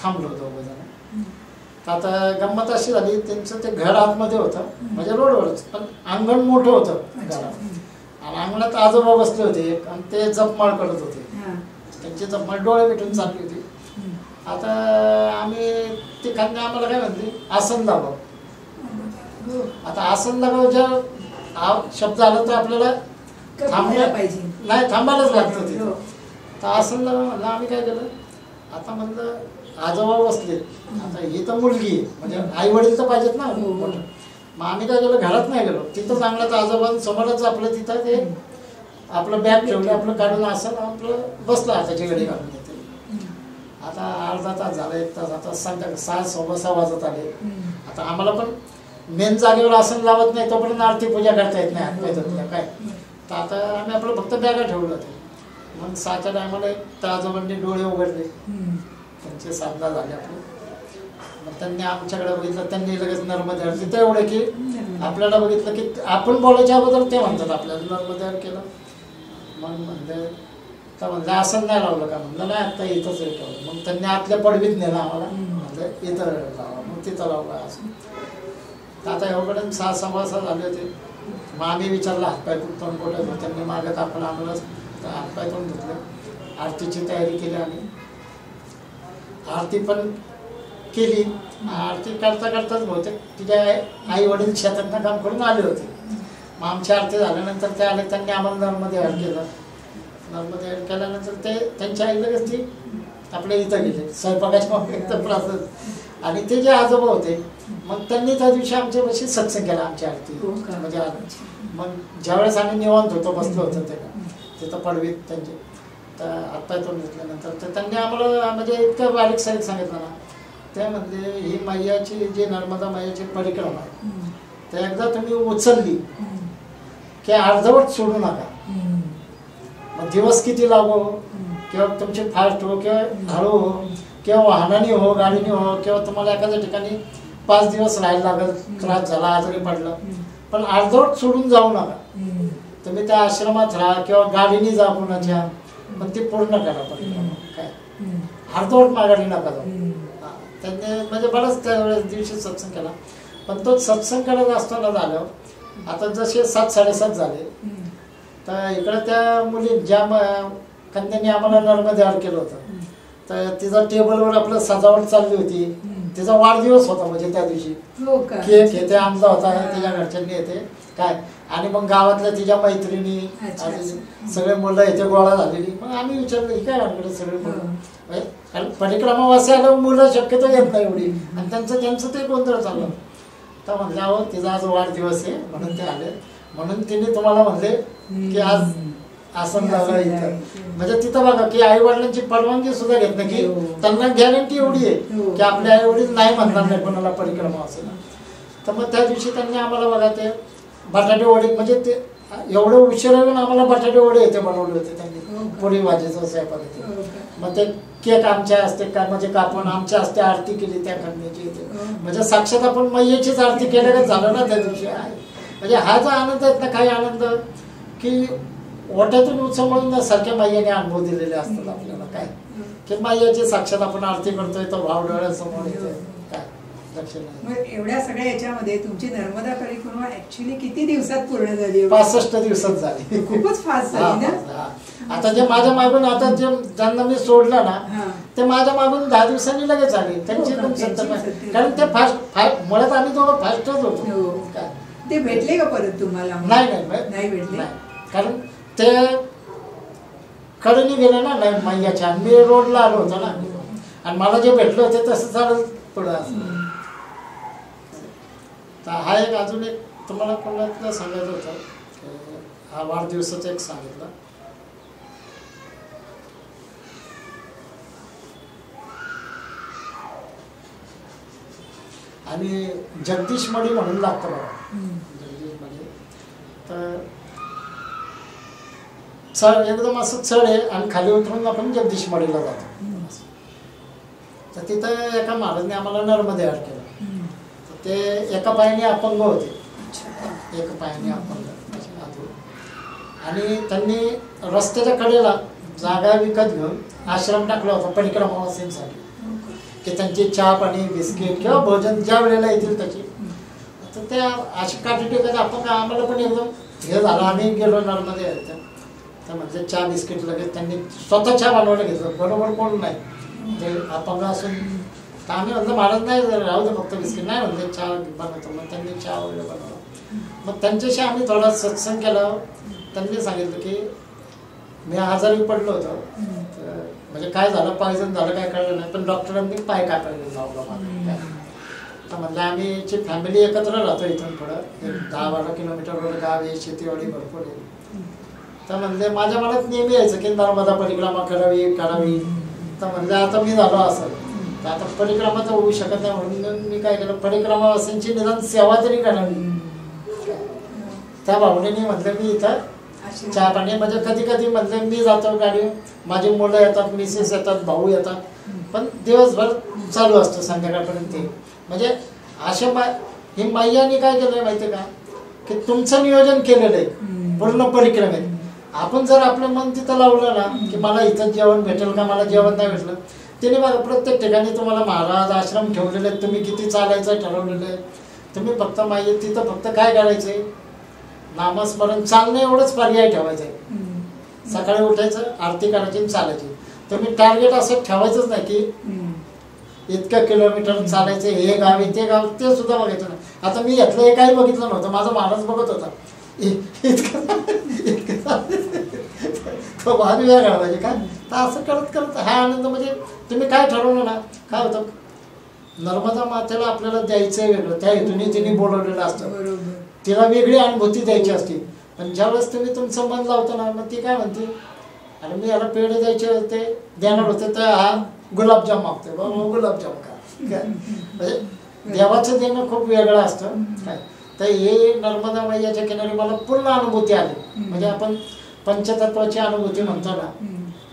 थांबलो दोघं जण. तर आता गंमत अशी झाली, त्यांचं ते घर आतमध्ये होतं, म्हणजे रोडवरच, पण अंगण मोठं होतं घरात. आणि अंगणात आजोबा बसले होते आणि ते जपमाळ करत होते. त्यांची जपमाळ डोळे मिटून चालली होती. आता आम्ही ती कन्या आम्हाला काय म्हणली, आसन लागाव. आता आसन लागाव ज्या शब्द आला तर आपल्याला थांबलं पाहिजे, नाही थांबायलाच लागतं तिथं. तर आसन लागाव म्हणलं. आम्ही काय केलं, आता म्हणलं आजोबा बसले, आता ही तर मुलगी आहे, म्हणजे आई वडील तर पाहिजेत ना मोठं. मग आम्ही काय केलं, घरात नाही गेलो, तिथंच अंगणात आजोबांसमोरच आपलं तिथं ते आपलं बॅग ठेवलं, आपलं काढून आसन आपलं बसलं हाताची घडी घालून येते. आता अर्धा तास झाला, 1 तास, आता संध्याकाळ 6-6:15 वाजत आले. आता आम्हाला पण मेन जागेवर आसन लावत नाही तोपर्यंत आरती पूजा करता येत नाही हातपाय काय. तर आता आम्ही आपलं फक्त बॅगा ठेवलं होतं. मग 6च्या टायमाला त्या आजोबांनी डोळे उघडले, त्यांचे साधना झाले आपले. मग त्यांनी आमच्याकडे बघितलं, त्यांनी लगेच नर्मदे आड. तिथं एवढं की आपल्याला बघितलं की आपण बोलायच्या अगोदर ते म्हणतात आपल्याला नर्मदे आड केलं. मग म्हणले, तर म्हणलं आसन नाही लावलं का, म्हणलं नाही आता इथंच ठेवलं. मग त्यांनी आतल्या पडवीत नेलं आम्हाला, म्हणलं इथं लावा. मग तिथं लावलं असं. तर आता एवढं 6-6:15 झाले होते. मग आम्ही विचारलं हातपाय तोंड कुठं, त्यांनी मागत आपण आणलं, तर हातपाय तोंड धुतले. आरतीची तयारी केली आम्ही, आरती पण केली. आरती करता करताच बहुतेक तिच्या आई वडील शेतातनं काम करून आले होते. मग आमची आरती झाल्यानंतर ते आले, त्यांनी आम्हाला नर्मदे आड केलं. नर्मदे आड केल्यानंतर ते त्यांच्या आई लगेच ती आपल्या इथं गेले स्वयंपाकाच्या एकदम प्रासत. आणि ते जे आजोबा होते, मग त्यांनी त्या दिवशी आमच्यापाशी सत्संग केला, आमची आरती म्हणजे. मग ज्यावेळेस आम्ही निवांत होतो, बसलो होतो ते तिथं पडवीत त्यांचे, तर हातपाय तोंड घेतल्यानंतर तर त्यांनी आम्हाला म्हणजे इतकं बारीक सारीक सांगितलं ना. ते म्हणजे ही मैयाची जी नर्मदा मैयाची परिक्रमा आहे, तर एकदा तुम्ही उचलली की अर्धवट सोडू नका. मग दिवस किती लागो, किंवा तुमचे फास्ट हो किंवा हळू हो, किंवा वाहनाने हो, गाडीने हो, किंवा तुम्हाला एखाद्या ठिकाणी 5 दिवस राहायला लागेल, त्रास झाला, आजारी पडला, पण अर्धवट सोडून जाऊ नका. तुम्ही त्या आश्रमात राहा किंवा गाडीने जा कुणाच्या, पण ते पूर्ण करा परिक्रमा. काय अर्धवट माघारी नका जाऊ. त्यांनी म्हणजे बराच त्यावेळेस दिवशी सत्संग केला. पण तो सत्संग करत असताना झालं, आता जसे 7-7:30 झाले, तर इकडे त्या मुली ज्या कन्याने आम्हाला नर्मदे आड केलं होतं, तर तिचा टेबलवर आपलं सजावट चालली होती. तिचा वाढदिवस होता, म्हणजे त्या दिवशी केक येते आणला होता तिच्या घरच्यांनी येते काय. आणि मग गावातल्या तिच्या मैत्रिणी सगळे मुलं इथे गोळा झालेली. मग आम्ही विचारलं ही काय आमकडे सगळे मुलं, कारण परिक्रमावासी आलं मुलं शक्यतो येत नाही एवढी, आणि त्यांचं ते गोंधळ चाललं. तर म्हणलं अहो तिचा आज वाढदिवस आहे म्हणून ते आले, म्हणून तिने तुम्हाला म्हणले की आज आसन लावलं इथं. म्हणजे तिथं बघा की आई वडिलांची परवानगी सुद्धा घेत नाही, की त्यांना गॅरंटी एवढी आहे की आपले आई वडील नाही म्हणणार नाही कोणाला परिक्रमा असेल. तर मग त्या दिवशी त्यांनी आम्हाला बघा ते बटाटे वडे, म्हणजे ते एवढं उशिरा येऊन आम्हाला बटाटे वडे इथे बनवले होते त्यांनी, पोळी भाजीचं स्वयंपाक होते. मग ते केक आमच्या असते का, म्हणजे कापून आमच्या असते आरती केली त्या कन्याची इथे, म्हणजे साक्षात आपण मैयाचीच आरती केल्यागत झालं ना त्या दिवशी. म्हणजे हा जो आनंद आहेत ना, काही आनंद की ओट्यातून उचलून सारख्या मैयाने अनुभव दिलेले असतात आपल्याला. काय की मैयाची साक्षात आपण आरती करतोय, तो भाव डोळ्यासमोर येतोय काय. लक्ष नाही. मग एवढ्या सगळ्या याच्यामध्ये तुमची नर्मदा परिक्रमा ऍक्च्युली किती दिवसात पूर्ण झाली? 65 दिवसात झाली. खूपच फास्ट झाली ना. आता जे माझ्या मागून आता जे ज्यांना मी सोडलं ना ते माझ्या मागून 10 दिवसांनी लगेच आले. त्यांची पण 70, कारण ते फास्ट मुळात आम्ही दोघं फास्टच होतो. ते भेटले का परत तुम्हाला? नाही भेटले, कारण ते कडेने गेले ना नाही मैयाच्या. मी रोडला आलो होतो ना आणि मला जे भेटलं होते तसं झालं पुढं असं. तर हा एक अजून एक तुम्हाला कोणाला सांगायचं होतं. हा वाढदिवसाचं एक सांगितलं. आणि जगदीश मडी म्हणून लागतं बघा. जगदीश मडी तर चढ एकदम असं चढ आहे आणि खाली उतरून आपण जगदीश मडीला जातो. तर तिथं एका महाराजने आम्हाला नर्मदे आड केलं. ते एका पायाने अपंग होते, एका पायाने अपंग. आणि त्यांनी रस्त्याच्या कडेला जागा विकत घेऊन आश्रम टाकला होता परिक्रमावासींसाठी, की त्यांची चहा पाणी बिस्किट किंवा भोजन ज्या वेळेला येतील त्याची. तर त्या अशी काठी टेकत अपंग आम्हाला पण एकदम हे झालं. आम्ही गेलो नर्मदे तर म्हणजे चहा बिस्किट लगेच त्यांनी स्वतः चहा बनवायला घेतलं. बरोबर कोण नाही ते अपंग असून. तर आम्ही म्हणलं महाराज नाही राहू दे फक्त बिस्किट नाही म्हणले चहा बनवतो. मग त्यांनी चहा वगैरे बनवला. मग त्यांच्याशी आम्ही थोडा सत्संग केला. त्यांनी सांगितलं की मी आजारी पडलो होतो, म्हणजे काय झालं पॉयझन झालं काय कळलं नाही, पण डॉक्टरांनी पाय कापायला लावला मला. तर म्हणलं आम्ही फॅमिली एकत्र राहतो इथून पुढं 10-12 किलोमीटरवर गाव आहे, शेतीवाडी भरपूर आहे. तर म्हणजे माझ्या मनात नेहमी यायचं की नर्मदा परिक्रमा करावी. तर म्हणजे आता मी झालो असं, तर आता परिक्रमा तर होऊ शकत नाही म्हणून मी काय केलं, परिक्रमावासींची निदान सेवा तरी करावी. त्या भावनेने म्हटलं मी इथं चहा पाणी म्हणजे कधी कधी म्हटलं मी जातो गाडी, माझी मुलं येतात, मिसेस येतात, भाऊ येतात, पण दिवसभर चालू असतं संध्याकाळपर्यंत. म्हणजे अशा ही मैयाने काय केलंय माहितीये का, की तुमचं नियोजन केलेलं आहे पूर्ण परिक्रमेत. आपण जर आपलं मन तिथं लावलं ना की मला इथं जेवण भेटेल का, मला जेवण नाही भेटलं, तिने बघा प्रत्येक ठिकाणी तुम्हाला महाराज आश्रम ठेवलेले आहेत. तुम्ही किती चालायचं ठरवलेलं आहे. तुम्ही फक्त माहिती तिथं फक्त काय करायचंय, नामस्मरण चालणं एवढंच पर्याय ठेवायचं आहे. सकाळी उठायचं, आरती करायची, चालायची. तुम्ही टार्गेट असं ठेवायचंच नाही की इतकं किलोमीटर चालायचं, हे गाव ते गाव, ते सुद्धा बघायचं नाही. आता मी यातलं हे काही बघितलं नव्हतं, माझा महाराज बघत होता इतकं तो भाग वेगळा पाहिजे का. तर असं करत करत हा आनंद, म्हणजे तुम्ही काय ठरवलं ना, काय होतं नर्मदा मातेला आपल्याला द्यायचंय वेगळं, त्या हेतूने तिने बोलवलेलं असतं, तिला वेगळी अनुभूती द्यायची असते. पण ज्यावेळेस तुम्ही तुमचं मन लावता ना, मग ती काय म्हणते, आणि मी याला पेढे द्यायचे होते देणार होते तर हा गुलाबजाम मागतोय, बाबा गुलाबजाम काय. म्हणजे देवाचं देणं खूप वेगळं असतं काय. तर हे नर्मदा मैयाच्या किनारी मला पूर्ण अनुभूती आली. म्हणजे आपण पंचतत्वाची अनुभूती म्हणतो ना,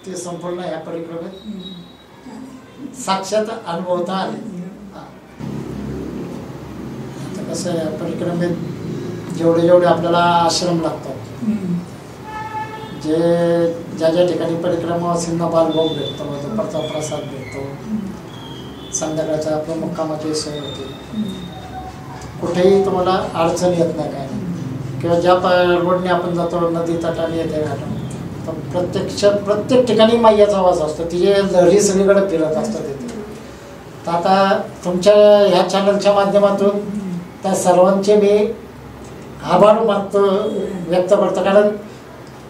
ती संपूर्ण ह्या परिक्रमेत साक्षात अनुभवता आली. आता कसं आहे, परिक्रमेत जेवढे जेवढे आपल्याला आश्रम लागतात, जे ज्या ज्या ठिकाणी परिक्रमावासींना बालभोग भेटतो, दुपारचा प्रसाद भेटतो, संध्याकाळच्या आपल्या मुक्कामाची सोय होते, कुठेही तुम्हाला अडचण येत नाही काय नाही. किंवा ज्या रोडने आपण जातो नदी तटाने येते घाटून, तर प्रत्येक ठिकाणी मैयाचा आवाज असतो, तिचे लहरी सगळीकडे फिरत असतात तिथे. तर आता तुमच्या ह्या चॅनलच्या माध्यमातून त्या सर्वांचे मी आभार व्यक्त करतो, कारण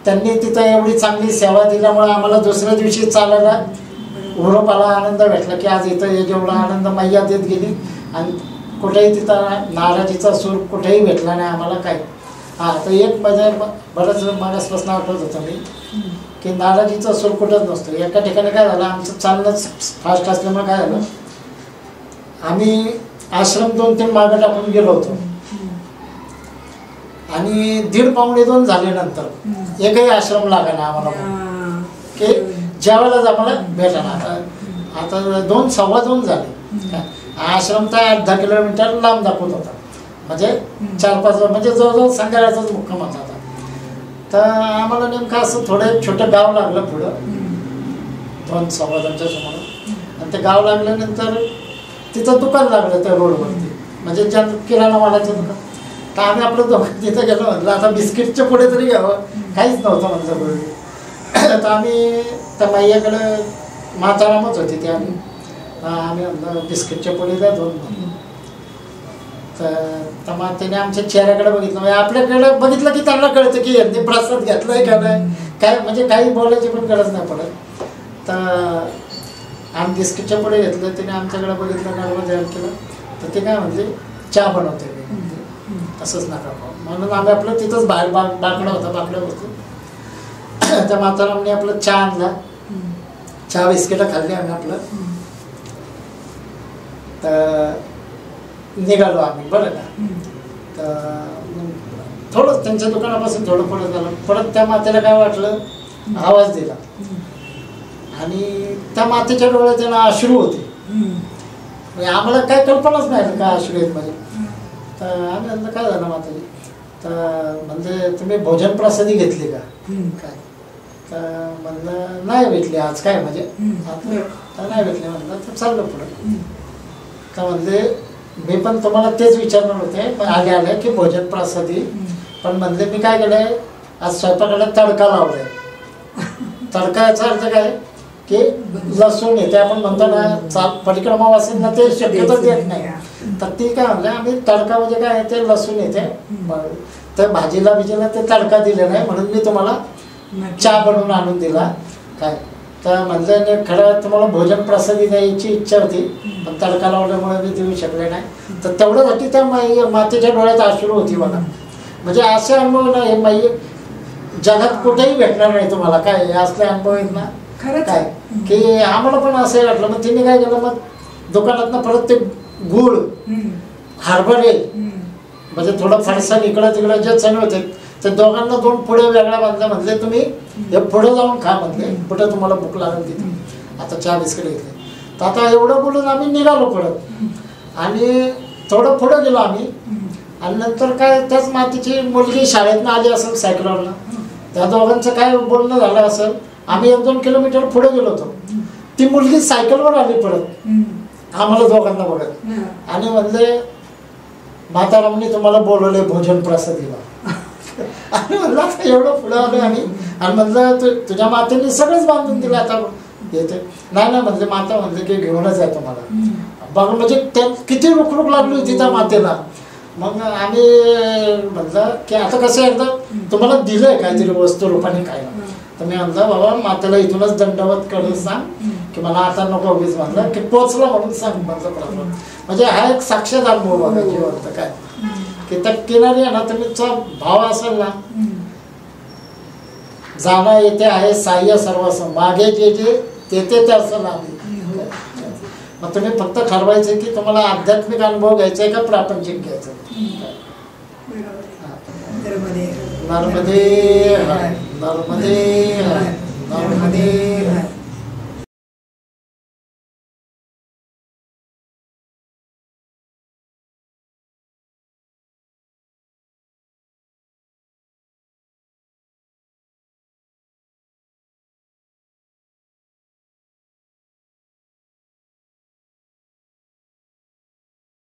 त्यांनी तिथं एवढी चांगली सेवा दिल्यामुळे आम्हाला दुसऱ्या दिवशी चालायला उरोपाला आनंद भेटला, की आज इथं जेवढा आनंद मैया देत गेली. आणि कुठेही तिथं नाराजीचा सूर कुठेही भेटला नाही आम्हाला काय. तर एक माझ्या बरंच मागासपासून आठवत होतं मी, की नाराजीचा सूर कुठंच नसतो. एका ठिकाणी काय झालं, आमचं चालणंच फास्ट असल्यामुळे काय झालं, आम्ही आश्रम 2-3 मागं टाकून गेलो होतो आणि 1.5-2 झाल्यानंतर एकही आश्रम लागला आम्हाला, की ज्यावेळेला आम्हाला भेटणार. आता 2-2.25 झाले. आश्रम तर 8-10 किलोमीटर लांब दाखवत होता, म्हणजे 4-5 म्हणजे जवळजवळ संध्याकाळचाच मुक्काम होता. तर आम्हाला नेमकं असं थोडं छोटं गाव लागलं पुढं 2-2.25च्या समोर. आणि ते गाव लागल्यानंतर तिथं दुकान लागलं त्या रोडवरती, म्हणजे ज्या किराणा मालाचं दुकान. तर आम्ही आपलं दोघं तिथं गेलो, म्हटलं आता बिस्किटच्या पुढे तरी घ्यावं, काहीच नव्हतं म्हणलं पुढे. तर आम्ही त्या बाईयाकडं म्हातारामच होती ती, आम्ही म्हणलं बिस्किटच्या पुढे द्या 2 म्हणून. तर मग त्याने आमच्या चेहऱ्याकडे बघितलं, म्हणजे आपल्याकडे बघितलं की त्यांना कळतं की यांनी प्रसाद घेतलाय का नाही, काय म्हणजे काही बोलायची पण गरज नाही पडत. तर आम्ही बिस्किटच्या पुढे घेतलं, त्याने आमच्याकडे बघितलं, नर्वस जाहीर केलं. तर ते काय म्हणजे चहा बनवते मी, असंच नका खाऊ म्हणून आम्ही आपलं तिथंच बाहेर बाकडा होता, बाकड्यावरती त्या म्हातारांनी आपलं चहा आणला, चहा बिस्किटं खाल्ली आम्ही आपलं. तर निघालो आम्ही बरं का. तर थोडं त्यांच्या दुकानापासून थोडं पुढं झालं, परत त्या मातेला काय वाटलं, आवाज दिला आणि त्या मातेच्या डोळ्यात त्यांना अश्रू होते. म्हणजे आम्हाला काय कल्पनाच नाही काय अश्रू आहेत म्हणजे. तर आम्ही म्हणलं काय झालं माताजी, तर म्हणजे तुम्ही भोजन प्रसादी घेतली का काय. तर म्हणलं नाही भेटली आज, काय म्हणजे तर नाही भेटली. म्हणलं तर चाललं पुढं. तर म्हणजे मी पण तुम्हाला तेच विचारणार होते पण आले की भोजन प्रसादी, पण म्हणले मी काय केलंय, आज स्वयंपाकाला तडका लावलाय. तडका याचा अर्थ काय की लसूण येते, आपण म्हणतो ना परिक्रमा वासेल ना, ते शक्यतो देत नाही. तर ती काय म्हणलं आम्ही तडका म्हणजे काय ते लसूण येते, तर भाजीला बिजीला ते तडका दिले नाही म्हणून मी तुम्हाला चहा बनवून आणून दिला काय. तर म्हणलं खरं तुम्हाला भोजन प्रसादी द्यायची इच्छा होती, पण तडका लावल्यामुळे मी देऊ शकले नाही. तर तेवढ्यासाठी त्या मातेच्या डोळ्यात अश्रू होती बघा. म्हणजे असे अनुभव ना हे माई जगात कुठेही भेटणार नाही तुम्हाला, काय असले अनुभव आहेत ना काय की आम्हाला पण असं वाटलं. मग तिने काय केलं, मग दुकानातनं परत ते गुळ, हरभरे, म्हणजे थोडं फणसण इकडं तिकडं जे चणे होते ते दोघांना 2 पुढे वेगळ्या बांधल्या. म्हणले तुम्ही हे पुढे जाऊन खा म्हणले, कुठे तुम्हाला भूक लागेल तिथे. आता चहा बिस्किट घेतले. तर आता एवढं बोलून आम्ही निघालो परत आणि थोडं पुढं गेलो आम्ही. आणि नंतर काय त्याच मातीची मुलगी शाळेतनं आली असेल सायकलवरनं, त्या दोघांचं काय बोलणं झालं असेल. आम्ही 1-2 किलोमीटर पुढे गेलो होतो, ती मुलगी सायकलवर आली परत आम्हाला दोघांना बघत आणि म्हणले म्हातारांनी तुम्हाला बोलवले भोजन प्रसादीला. आणि म्हणलं आता एवढं पुढं आलो आम्ही आणि म्हणलं तुझ्या मातेने सगळंच बांधून दिलं, आता येते नाही ना म्हणले. माता म्हणले की घेऊनच आहे तुम्हाला बघ. म्हणजे त्या किती रुखरुख लागली होती त्या मातेला. मग आम्ही म्हणलं की आता कसं एकदा तुम्हाला दिलंय काहीतरी वस्तू रूपाने खायला. तर मी म्हणलं बाबा मातेला इथूनच दंडवत करून सांग की मला आता नको उगीच, म्हणलं की पोचला म्हणून सांग म्हणलं प्रॉब्लेम. म्हणजे हा एक साक्षात अनुभव बघा जीवनचा काय की त्या किनारी आहे ना तुमचा भाव असेल ना, जाणं येते आहे साह्य सर्वस्व, मागे जे जे तेथे ते असेल आम्ही. मग तुम्ही फक्त ठरवायचं की तुम्हाला आध्यात्मिक अनुभव घ्यायचा आहे का प्रापंचिक घ्यायचं. नर्मदे नर्मदे नर्मदे नर्मदे